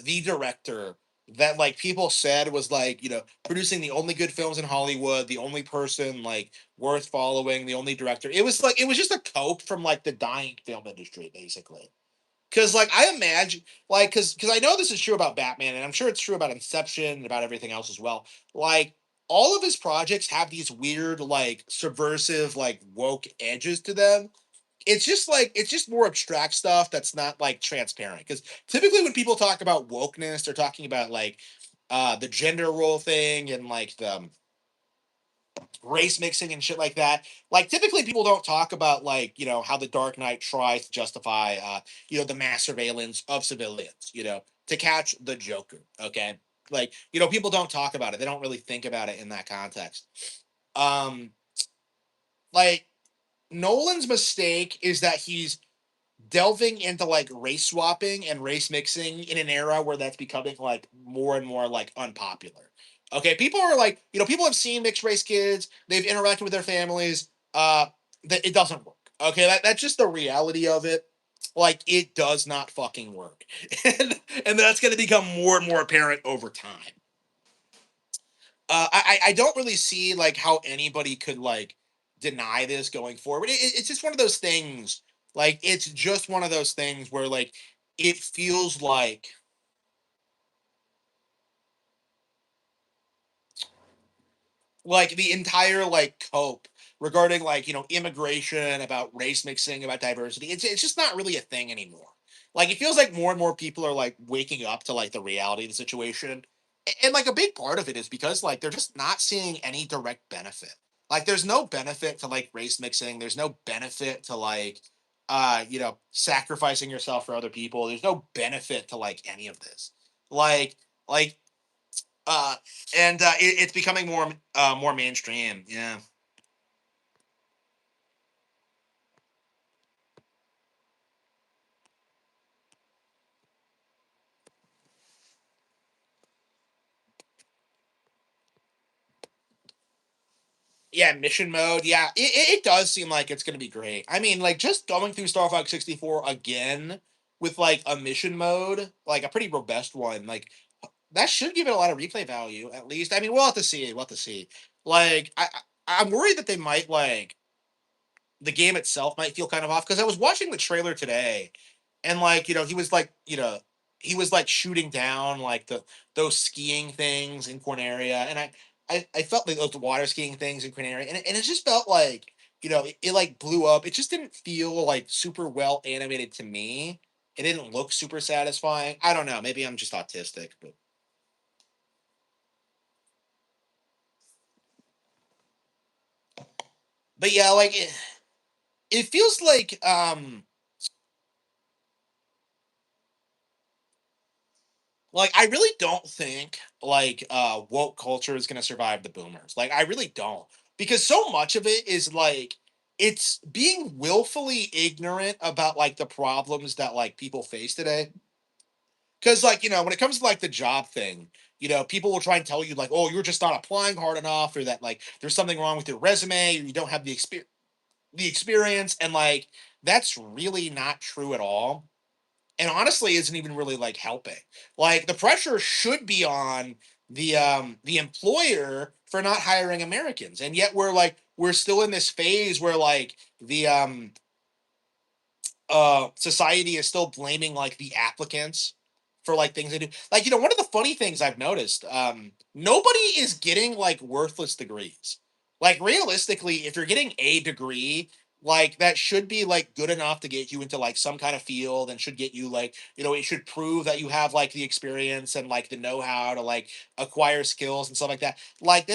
the director that like people said was like producing the only good films in Hollywood, the only person like worth following, the only director. It was just a cope from like the dying film industry, basically. Because like I imagine, like because I know this is true about Batman, and I'm sure it's true about Inception and about everything else as well. Like all of his projects have these weird, like subversive, like woke edges to them. It's just more abstract stuff that's not like transparent. Because typically when people talk about wokeness, they're talking about like the gender role thing and like the race mixing and shit like that. Like typically people don't talk about like how the Dark Knight tries to justify the mass surveillance of civilians, to catch the Joker. Okay, like people don't talk about it. They don't really think about it in that context. Um, like Nolan's mistake is that he's delving into like race swapping and race mixing in an era where that's becoming like more and more like unpopular. Okay, people are like, people have seen mixed race kids, they've interacted with their families. That it doesn't work. Okay, that's just the reality of it. Like it does not fucking work, and that's going to become more and more apparent over time. I don't really see like how anybody could like deny this going forward. It's just one of those things. Like it's just one of those things where like it feels like the entire like cope regarding like immigration, about race mixing, about diversity, it's just not really a thing anymore. Like it feels like more and more people are like waking up to like the reality of the situation. And like a big part of it is because like they're just not seeing any direct benefit. Like there's no benefit to like race mixing, there's no benefit to like sacrificing yourself for other people, there's no benefit to like any of this. Like uh, and it's becoming more mainstream. Yeah, yeah. Mission mode. Yeah, it does seem like it's going to be great. I mean, like just going through Star Fox 64 again with like a mission mode, like a pretty robust one. Like that should give it a lot of replay value, at least. I mean, we'll have to see. We'll have to see. Like I'm worried that they might like the game itself might feel kind of off, because I was watching the trailer today, and like he was like shooting down like those skiing things in Corneria, and I felt like those water skiing things in Corneria, and it just felt like it like blew up. It just didn't feel like super well animated to me. It didn't look super satisfying. I don't know. Maybe I'm just autistic, but yeah, like it feels like I really don't think like woke culture is gonna survive the boomers. Like I really don't. Because so much of it is like it's being willfully ignorant about like the problems that like people face today. Because like when it comes to like the job thing, people will try and tell you like, oh, you're just not applying hard enough, or that like there's something wrong with your resume, or you don't have the experience, and like that's really not true at all, and honestly isn't even really like helping. Like the pressure should be on the employer for not hiring Americans, and yet we're still in this phase where like the society is still blaming like the applicants for like things they do. Like, one of the funny things I've noticed, nobody is getting like worthless degrees. Like realistically, if you're getting a degree, like that should be like good enough to get you into like some kind of field, and should get you like, it should prove that you have like the experience and like the know-how to like acquire skills and stuff like that. Like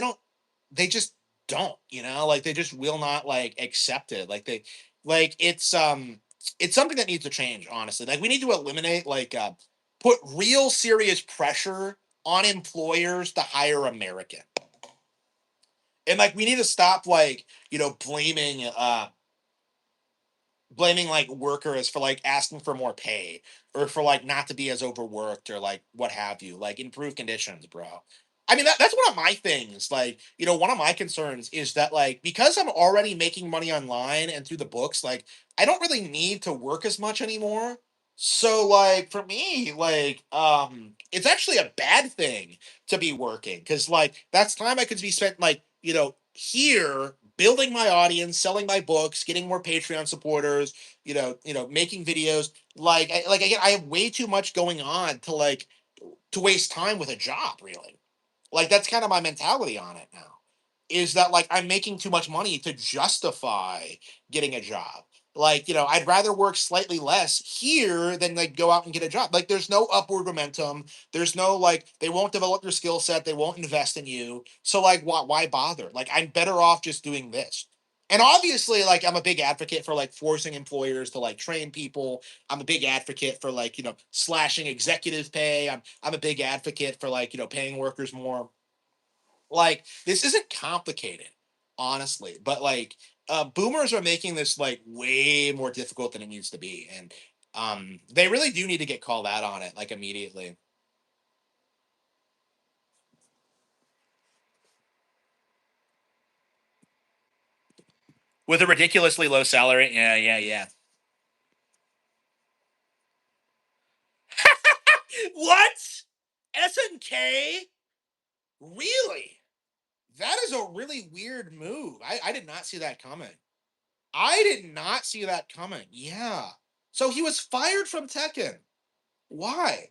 they just don't, like they just will not like accept it. Like it's something that needs to change, honestly. Like we need to eliminate like put real serious pressure on employers to hire American. And like we need to stop like, blaming like workers for like asking for more pay, or for like not to be as overworked, or like what have you. Like improve conditions, bro. I mean, that's one of my things. Like, one of my concerns is that like because I'm already making money online and through the books, like I don't really need to work as much anymore. So like for me, like it's actually a bad thing to be working, because like that's time I could be spent like, here building my audience, selling my books, getting more Patreon supporters, making videos. Like again, I have way too much going on to waste time with a job, really. Like that's kind of my mentality on it now. Is that like I'm making too much money to justify getting a job. Like, I'd rather work slightly less here than like go out and get a job. Like there's no upward momentum. There's no like they won't develop your skill set, they won't invest in you. So like why bother? Like I'm better off just doing this. And obviously, like I'm a big advocate for like forcing employers to like train people. I'm a big advocate for like, slashing executive pay. I'm a big advocate for like, paying workers more. Like this isn't complicated, honestly, but like boomers are making this like way more difficult than it needs to be, and they really do need to get called out on it like immediately. With a ridiculously low salary. Yeah, yeah, yeah. What? SNK? Really? That is a really weird move. I did not see that coming. I did not see that coming. Yeah. So he was fired from Tekken. Why?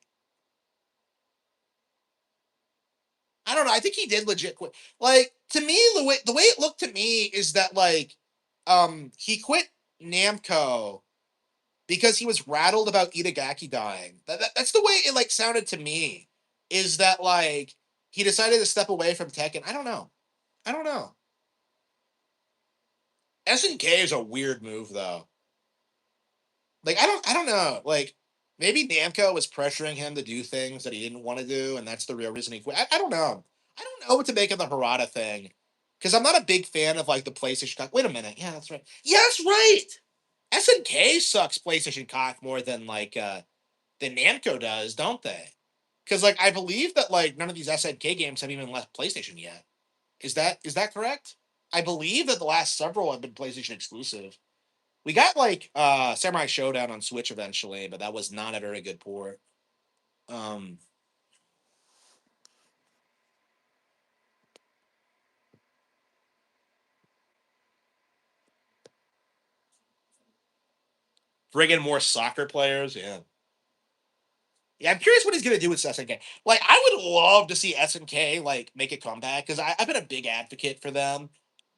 I don't know. I think he did legit quit. Like to me, the way it looked to me is that like he quit Namco because he was rattled about Itagaki dying. That's the way it like sounded to me. Is that like he decided to step away from Tekken? I don't know. I don't know. SNK is a weird move though. Like I don't know. Like maybe Namco was pressuring him to do things that he didn't want to do, and that's the real reason he quit. I don't know. I don't know what to make of the Harada thing, because I'm not a big fan of like the PlayStation cock. Wait a minute. Yeah, that's right. Yeah, that's right. SNK sucks PlayStation cock more than Namco does, don't they? Because like I believe that like none of these SNK games have even left PlayStation yet. Is that correct? I believe that the last several have been PlayStation exclusive. We got like Samurai Showdown on Switch eventually, but that was not a very good port. Um, Bring in more soccer players. Yeah, yeah. I'm curious what he's gonna do with SNK. Like, I would love to see SNK like make a comeback, because I've been a big advocate for them,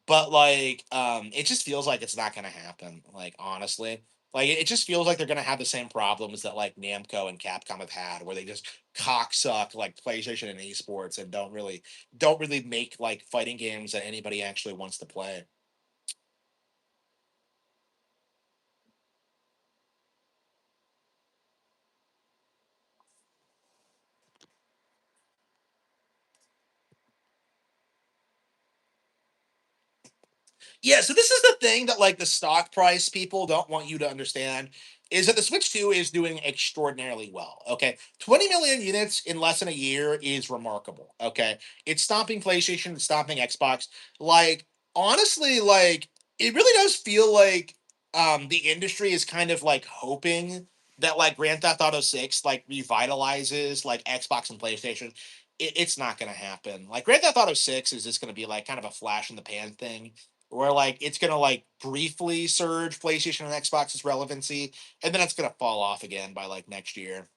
but like, it just feels like it's not gonna happen. Like, honestly, like it just feels like they're gonna have the same problems that like Namco and Capcom have had, where they just cocksuck like PlayStation and esports, and don't really make like fighting games that anybody actually wants to play. Yeah, so this is the thing that like the stock price people don't want you to understand. is that the Switch 2 is doing extraordinarily well. Okay. 20 million units in less than a year is remarkable. Okay. It's stomping PlayStation, it's stomping Xbox. Like, honestly, like, it really does feel like the industry is kind of like hoping that like Grand Theft Auto 6 like revitalizes like Xbox and PlayStation. It's not gonna happen. Like Grand Theft Auto 6 is just gonna be like kind of a flash in the pan thing where like it's gonna like briefly surge PlayStation and Xbox's relevancy, and then it's gonna fall off again by like next year.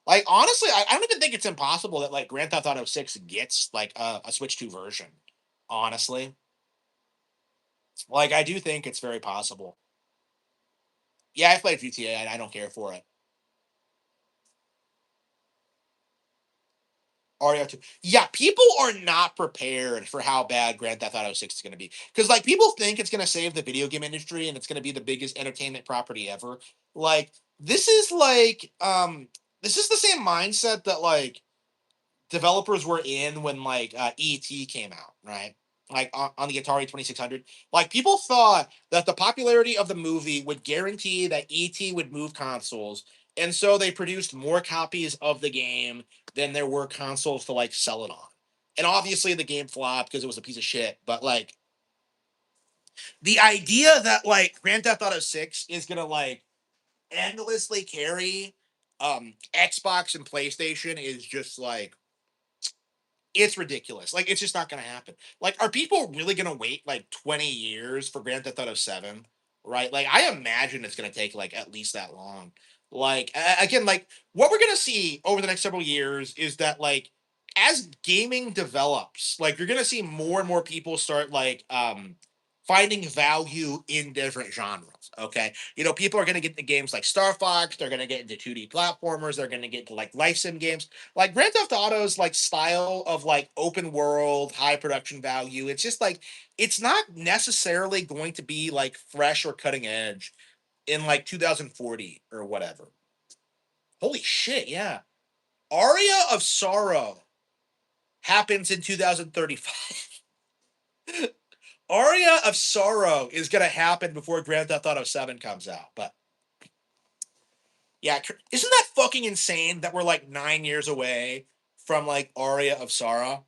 Like honestly, I don't even think it's impossible that like Grand Theft Auto 6 gets like a Switch 2 version. Honestly, like I do think it's very possible. Yeah, I played GTA. I don't care for it. Ario 2. Yeah, people are not prepared for how bad Grand Theft Auto 6 is going to be. Because, like, people think it's going to save the video game industry and it's going to be the biggest entertainment property ever. Like, this is like, this is the same mindset that, like, developers were in when like ET came out, right? Like on the Atari 2600. Like people thought that the popularity of the movie would guarantee that ET would move consoles. And so they produced more copies of the game than there were consoles to like sell it on. And obviously the game flopped because it was a piece of shit. But like the idea that like Grand Theft Auto 6 is gonna like endlessly carry Xbox and PlayStation is just like it's ridiculous. Like, it's just not going to happen. Like, are people really going to wait like 20 years for Grand Theft Auto 7? Right? Like, I imagine it's going to take like at least that long. Like, again, like what we're going to see over the next several years is that like as gaming develops, like you're going to see more and more people start like finding value in different genres. Okay. People are going to get into games like Star Fox, they're going to get into 2D platformers, they're going to get into like life sim games like Grand Theft Auto's like style of like open world, high production value. It's just like it's not necessarily going to be like fresh or cutting edge in like 2040 or whatever. Holy shit, yeah. Aria of Sorrow happens in 2035. Aria of Sorrow is going to happen before Grand Theft Auto 7 comes out. But yeah, isn't that fucking insane that we're like 9 years away from like Aria of Sorrow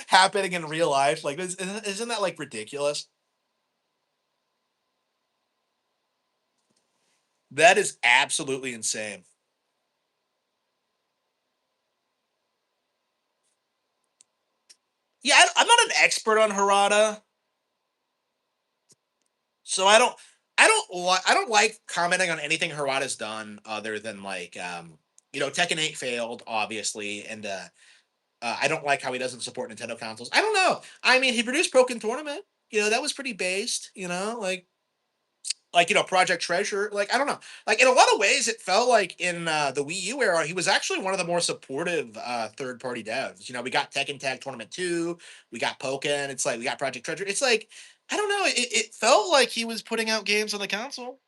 happening in real life? Like, isn't that like ridiculous? That is absolutely insane. Yeah, I'm not an expert on Harada, so I don't like commenting on anything Harada's done other than like Tekken 8 failed obviously, and I don't like how he doesn't support Nintendo consoles. I don't know. I mean, he produced Broken Tournament. That was pretty based. Project Treasure. Like, I don't know. Like, in a lot of ways, it felt like in the Wii U era, he was actually one of the more supportive third party devs. We got Tekken Tag Tournament 2, we got Pokken, it's like we got Project Treasure. It's like, I don't know. It felt like he was putting out games on the console.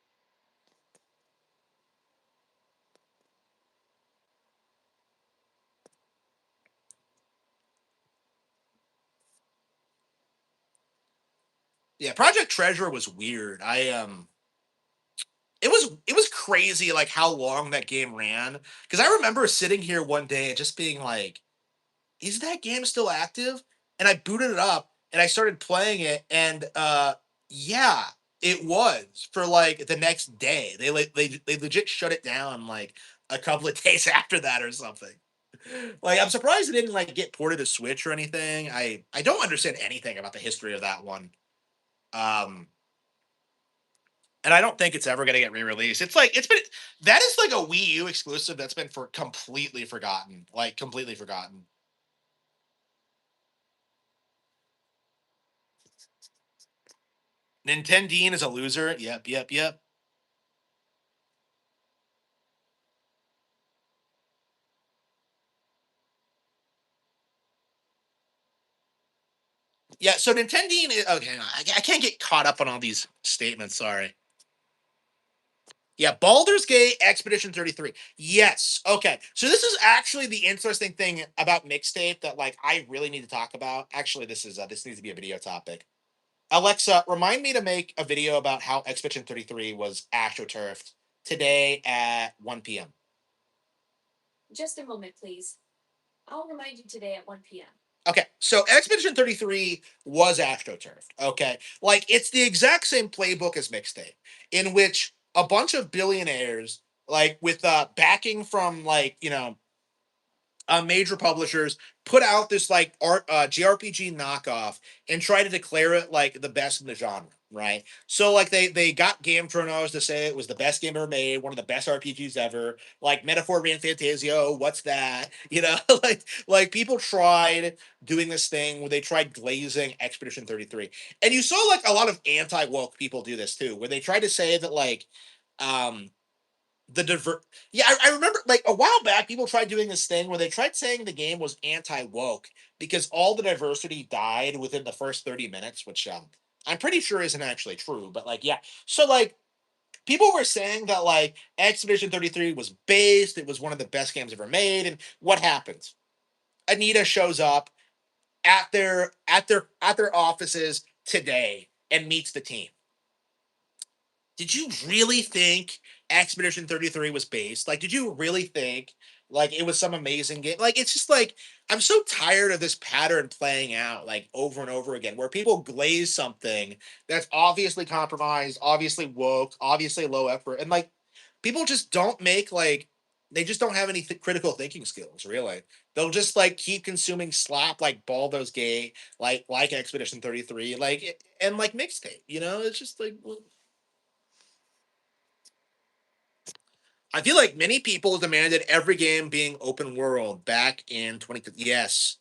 Yeah, Project Treasure was weird. It was crazy like how long that game ran. Because I remember sitting here one day and just being like, is that game still active? And I booted it up and I started playing it, and yeah, it was for like the next day. They legit shut it down like a couple of days after that or something. Like I'm surprised it didn't like get ported to Switch or anything. I don't understand anything about the history of that one. Um and I don't think it's ever gonna get re-released. It's been that is like a Wii U exclusive that's been for completely forgotten. Like completely forgotten. Nintendine is a loser. Yep, yep, yep. Yeah, so Nintendine is okay. I can't get caught up on all these statements. Sorry. Yeah, Baldur's Gate Expedition 33. Yes. Okay. So this is actually the interesting thing about mixtape that like I really need to talk about. Actually, this needs to be a video topic. Alexa, remind me to make a video about how Expedition 33 was astroturfed today at 1 p.m. Just a moment, please. I'll remind you today at 1 p.m. Okay, so Expedition 33 was astroturfed. Okay, like it's the exact same playbook as Mixtape, in which a bunch of billionaires, like with backing from like major publishers, put out this like JRPG knockoff and try to declare it like the best in the genre, right? So like they got Game Chronos to say it was the best game ever made, one of the best RPGs ever. Like Metaphor ran Fantasio, what's that? Like people tried doing this thing where they tried glazing Expedition 33, and you saw like a lot of anti woke people do this too, where they tried to say that like um the diver yeah, I remember like a while back people tried doing this thing where they tried saying the game was anti-woke because all the diversity died within the first 30 minutes, which I'm pretty sure isn't actually true, but like yeah. So like people were saying that like Expedition 33 was based, it was one of the best games ever made, and what happens? Anita shows up at their offices today and meets the team. Did you really think Expedition 33 was based? Like, did you really think like it was some amazing game? Like, it's just like I'm so tired of this pattern playing out like over and over again, where people glaze something that's obviously compromised, obviously woke, obviously low effort, and like people just don't make like they just don't have any critical thinking skills. Really, they'll just like keep consuming slop like Baldur's Gate, like Expedition 33, and like mixtape. It's just like. I feel like many people demanded every game being open world back in 20. Yes,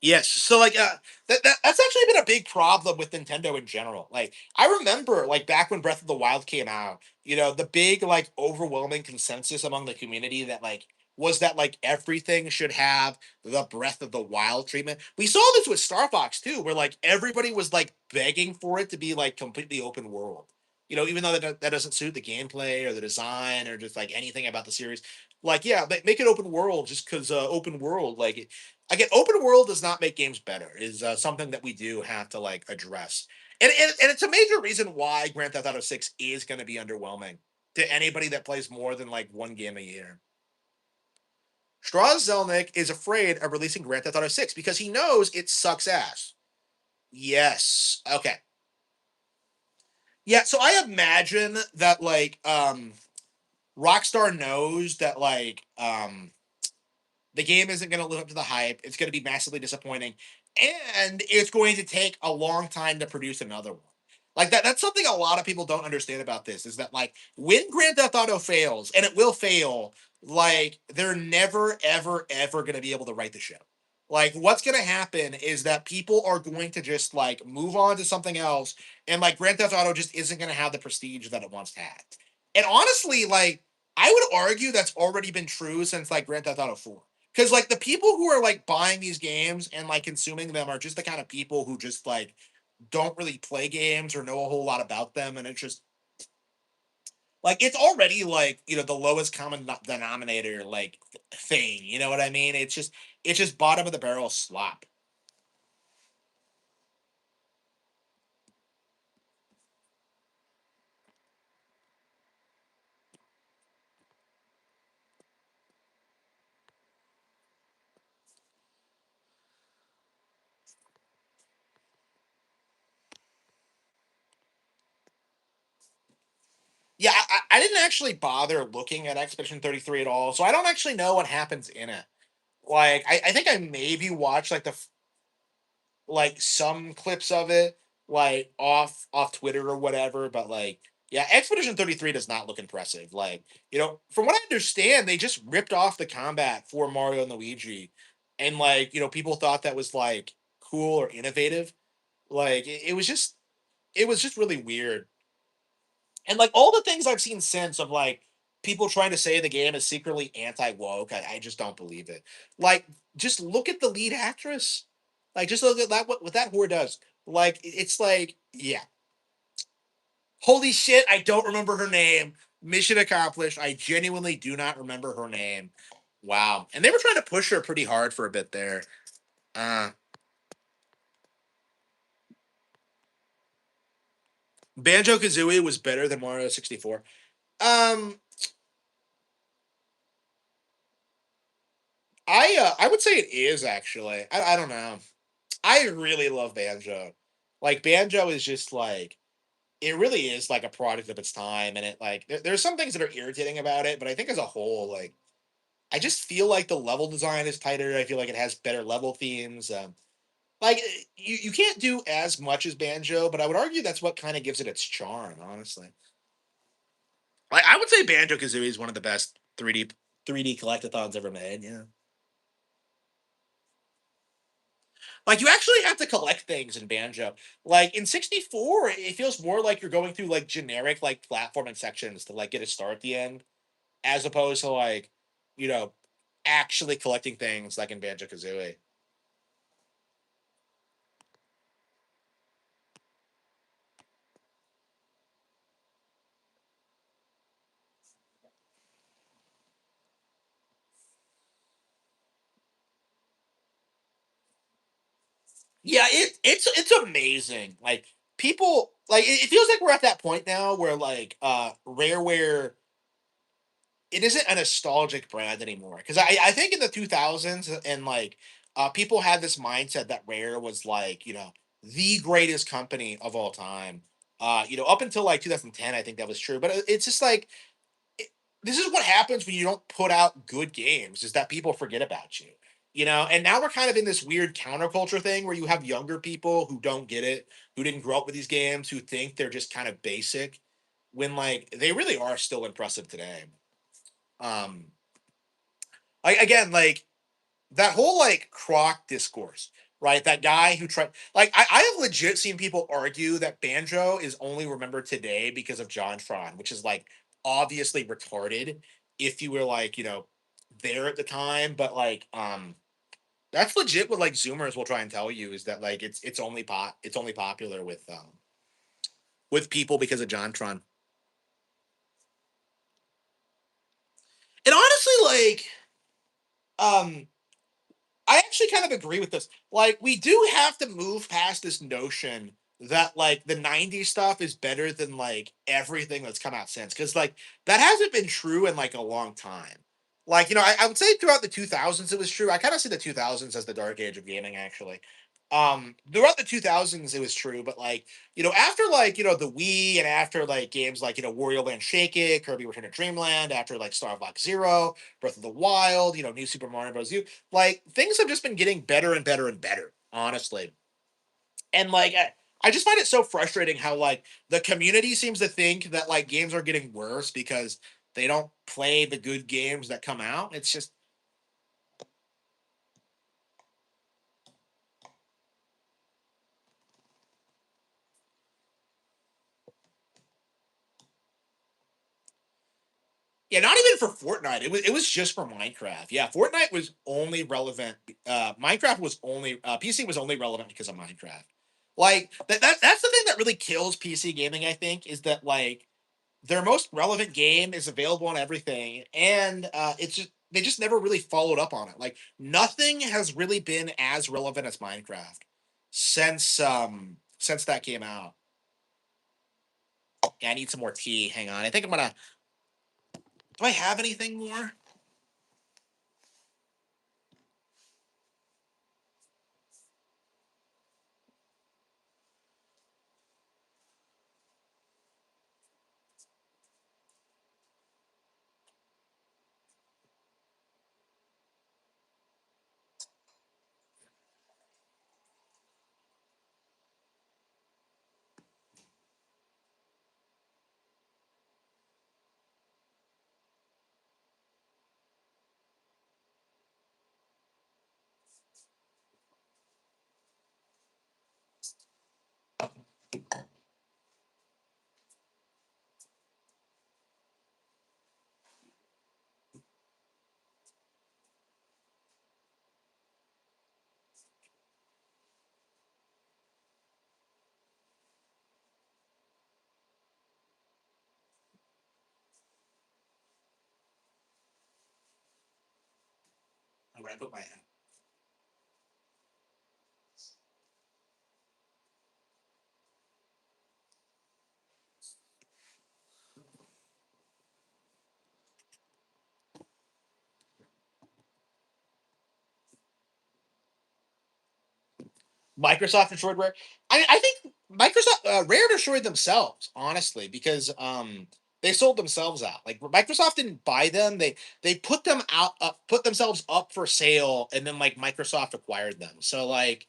yes. So like that's actually been a big problem with Nintendo in general. Like I remember like back when Breath of the Wild came out, the big like overwhelming consensus among the community that like was that like everything should have the Breath of the Wild treatment. We saw this with Star Fox too, where like everybody was like begging for it to be like completely open world. Even though that doesn't suit the gameplay or the design or just like anything about the series. Like, yeah, make it open world just because open world, like again, open world does not make games better. Is something that we do have to like address, and it's a major reason why Grand Theft Auto 6 is going to be underwhelming to anybody that plays more than like one game a year. Strauss Zelnick is afraid of releasing Grand Theft Auto 6 because he knows it sucks ass. Yes. Okay. Yeah. So I imagine that like Rockstar knows that like the game isn't going to live up to the hype. It's going to be massively disappointing, and it's going to take a long time to produce another one. Like that's something a lot of people don't understand about this is that like when Grand Theft Auto fails, and it will fail, like they're never ever ever going to be able to write the ship. Like what's going to happen is that people are going to just like move on to something else, and like Grand Theft Auto just isn't going to have the prestige that it once had. And honestly, like I would argue that's already been true since like Grand Theft Auto 4, because like the people who are like buying these games and like consuming them are just the kind of people who just like don't really play games or know a whole lot about them, and it's just like it's already like the lowest common denominator like thing. You know what I mean? It's just bottom of the barrel slop. Yeah, I didn't actually bother looking at Expedition 33 at all, so I don't actually know what happens in it. Like, I think I maybe watched like some clips of it like off Twitter or whatever, but like yeah, Expedition 33 does not look impressive. Like, from what I understand, they just ripped off the combat for Mario and Luigi, and like, people thought that was like cool or innovative. Like it was just really weird. And like all the things I've seen since of like people trying to say the game is secretly anti-woke, I just don't believe it. Like, just look at the lead actress. Like, just look at that what that whore does. Like, it's like, yeah. Holy shit, I don't remember her name. Mission accomplished. I genuinely do not remember her name. Wow. And they were trying to push her pretty hard for a bit there. Uh Banjo Kazooie was better than Mario 64. Um, I would say it is actually. I don't know. I really love Banjo. Like Banjo is just like it really is like a product of its time, and it like there's some things that are irritating about it, but I think as a whole, like I just feel like the level design is tighter. I feel like it has better level themes. Like you can't do as much as Banjo, but I would argue that's what kind of gives it its charm, honestly. Like I would say Banjo Kazooie is one of the best 3D collectathons ever made. Yeah. Like you actually have to collect things in Banjo. Like in 64, it feels more like you're going through like generic like platforming sections to like get a star at the end, as opposed to like, you know, actually collecting things like in Banjo Kazooie. Yeah, it's amazing. Like people like it feels like we're at that point now where like Rareware it isn't a nostalgic brand anymore. Because I think in the 2000s and like people had this mindset that Rare was like, you know, the greatest company of all time. Up until like 2010, I think that was true. But it's just like it, this is what happens when you don't put out good games is that people forget about you. And now we're kind of in this weird counterculture thing where you have younger people who don't get it, who didn't grow up with these games, who think they're just kind of basic when like they really are still impressive today. Um again, like that whole like croc discourse, right? That guy who tried like I have legit seen people argue that Banjo is only remembered today because of John Tron, which is like obviously retarded if you were like, there at the time. But like that's legit what like Zoomers will try and tell you is that like it's only popular with people because of John Tron. And honestly, like um I actually kind of agree with this. Like, we do have to move past this notion that like the 90s stuff is better than like everything that's come out since. Cause like that hasn't been true in like a long time. Like, I would say throughout the 2000s it was true. I kind of see the 2000s as the dark age of gaming, actually. Throughout the 2000s it was true, but like, after like, the Wii and after like games like, Wario Land Shake It, Kirby Return to Dreamland, after like Star Fox Zero, Breath of the Wild, New Super Mario Bros. U, like things have just been getting better and better and better, honestly. And like I just find it so frustrating how like the community seems to think that like games are getting worse because they don't play the good games that come out. It's just yeah, not even for Fortnite. It was just for Minecraft. Yeah, Fortnite was only relevant. Minecraft was only PC was only relevant because of Minecraft. Like that's the thing that really kills PC gaming. I think is that like their most relevant game is available on everything, and it's just they just never really followed up on it. Like nothing has really been as relevant as Minecraft since that came out. Yeah, I need some more tea. Hang on, I think I'm gonna. Do I have anything more? Where I put my Microsoft destroyed Rare. I think Microsoft Rare destroyed themselves, honestly, because they sold themselves out. Like Microsoft didn't buy them; they put them out, put themselves up for sale, and then like Microsoft acquired them. So like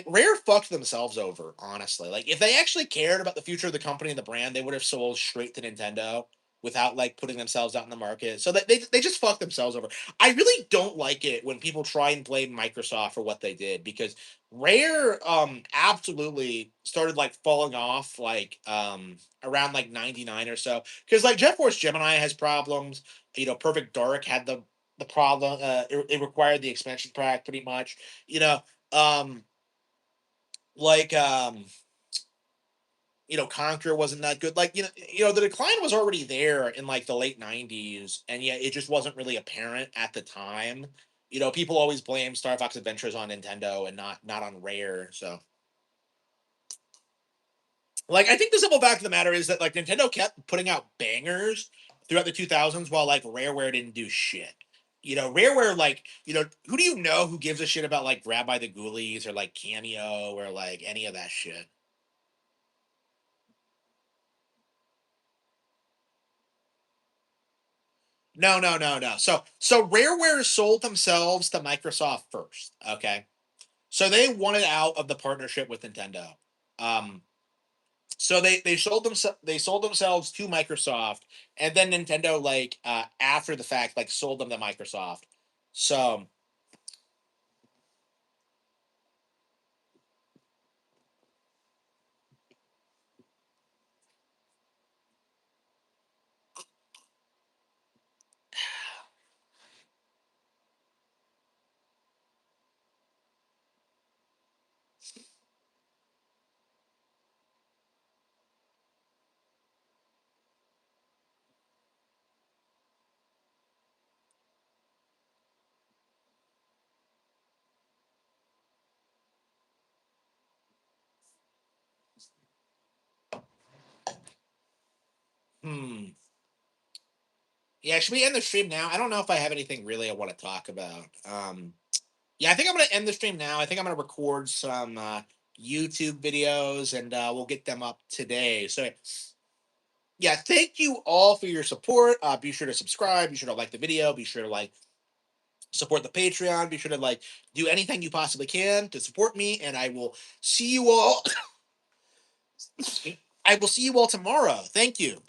Rare fucked themselves over, honestly. Like if they actually cared about the future of the company and the brand, they would have sold straight to Nintendo without like putting themselves out in the market. So that they just fucked themselves over. I really don't like it when people try and blame Microsoft for what they did because Rare absolutely started like falling off like around like 99 or so. Because like Jet Force Gemini has problems. You know, Perfect Dark had the problem. It required the expansion pack pretty much. You know, um like Conquer wasn't that good. Like the decline was already there in like the late '90s, and yet it just wasn't really apparent at the time. People always blame Star Fox Adventures on Nintendo and not on Rare. So like I think the simple fact of the matter is that like Nintendo kept putting out bangers throughout the 2000s while like Rareware didn't do shit. Rareware, like, who do you know who gives a shit about like Grab by the Ghoulies or like Cameo or like any of that shit? No, no, no, no. So Rareware sold themselves to Microsoft first. Okay. So they wanted out of the partnership with Nintendo. Um, so they sold themselves to Microsoft, and then Nintendo like after the fact like sold them to Microsoft. So hmm. Yeah, should we end the stream now? I don't know if I have anything really I want to talk about. Yeah, I think I'm gonna end the stream now. I think I'm gonna record some YouTube videos and we'll get them up today. So yeah, thank you all for your support. Be sure to subscribe. Be sure to like the video. Be sure to like support the Patreon. Be sure to like do anything you possibly can to support me. And I will see you all. I will see you all tomorrow. Thank you.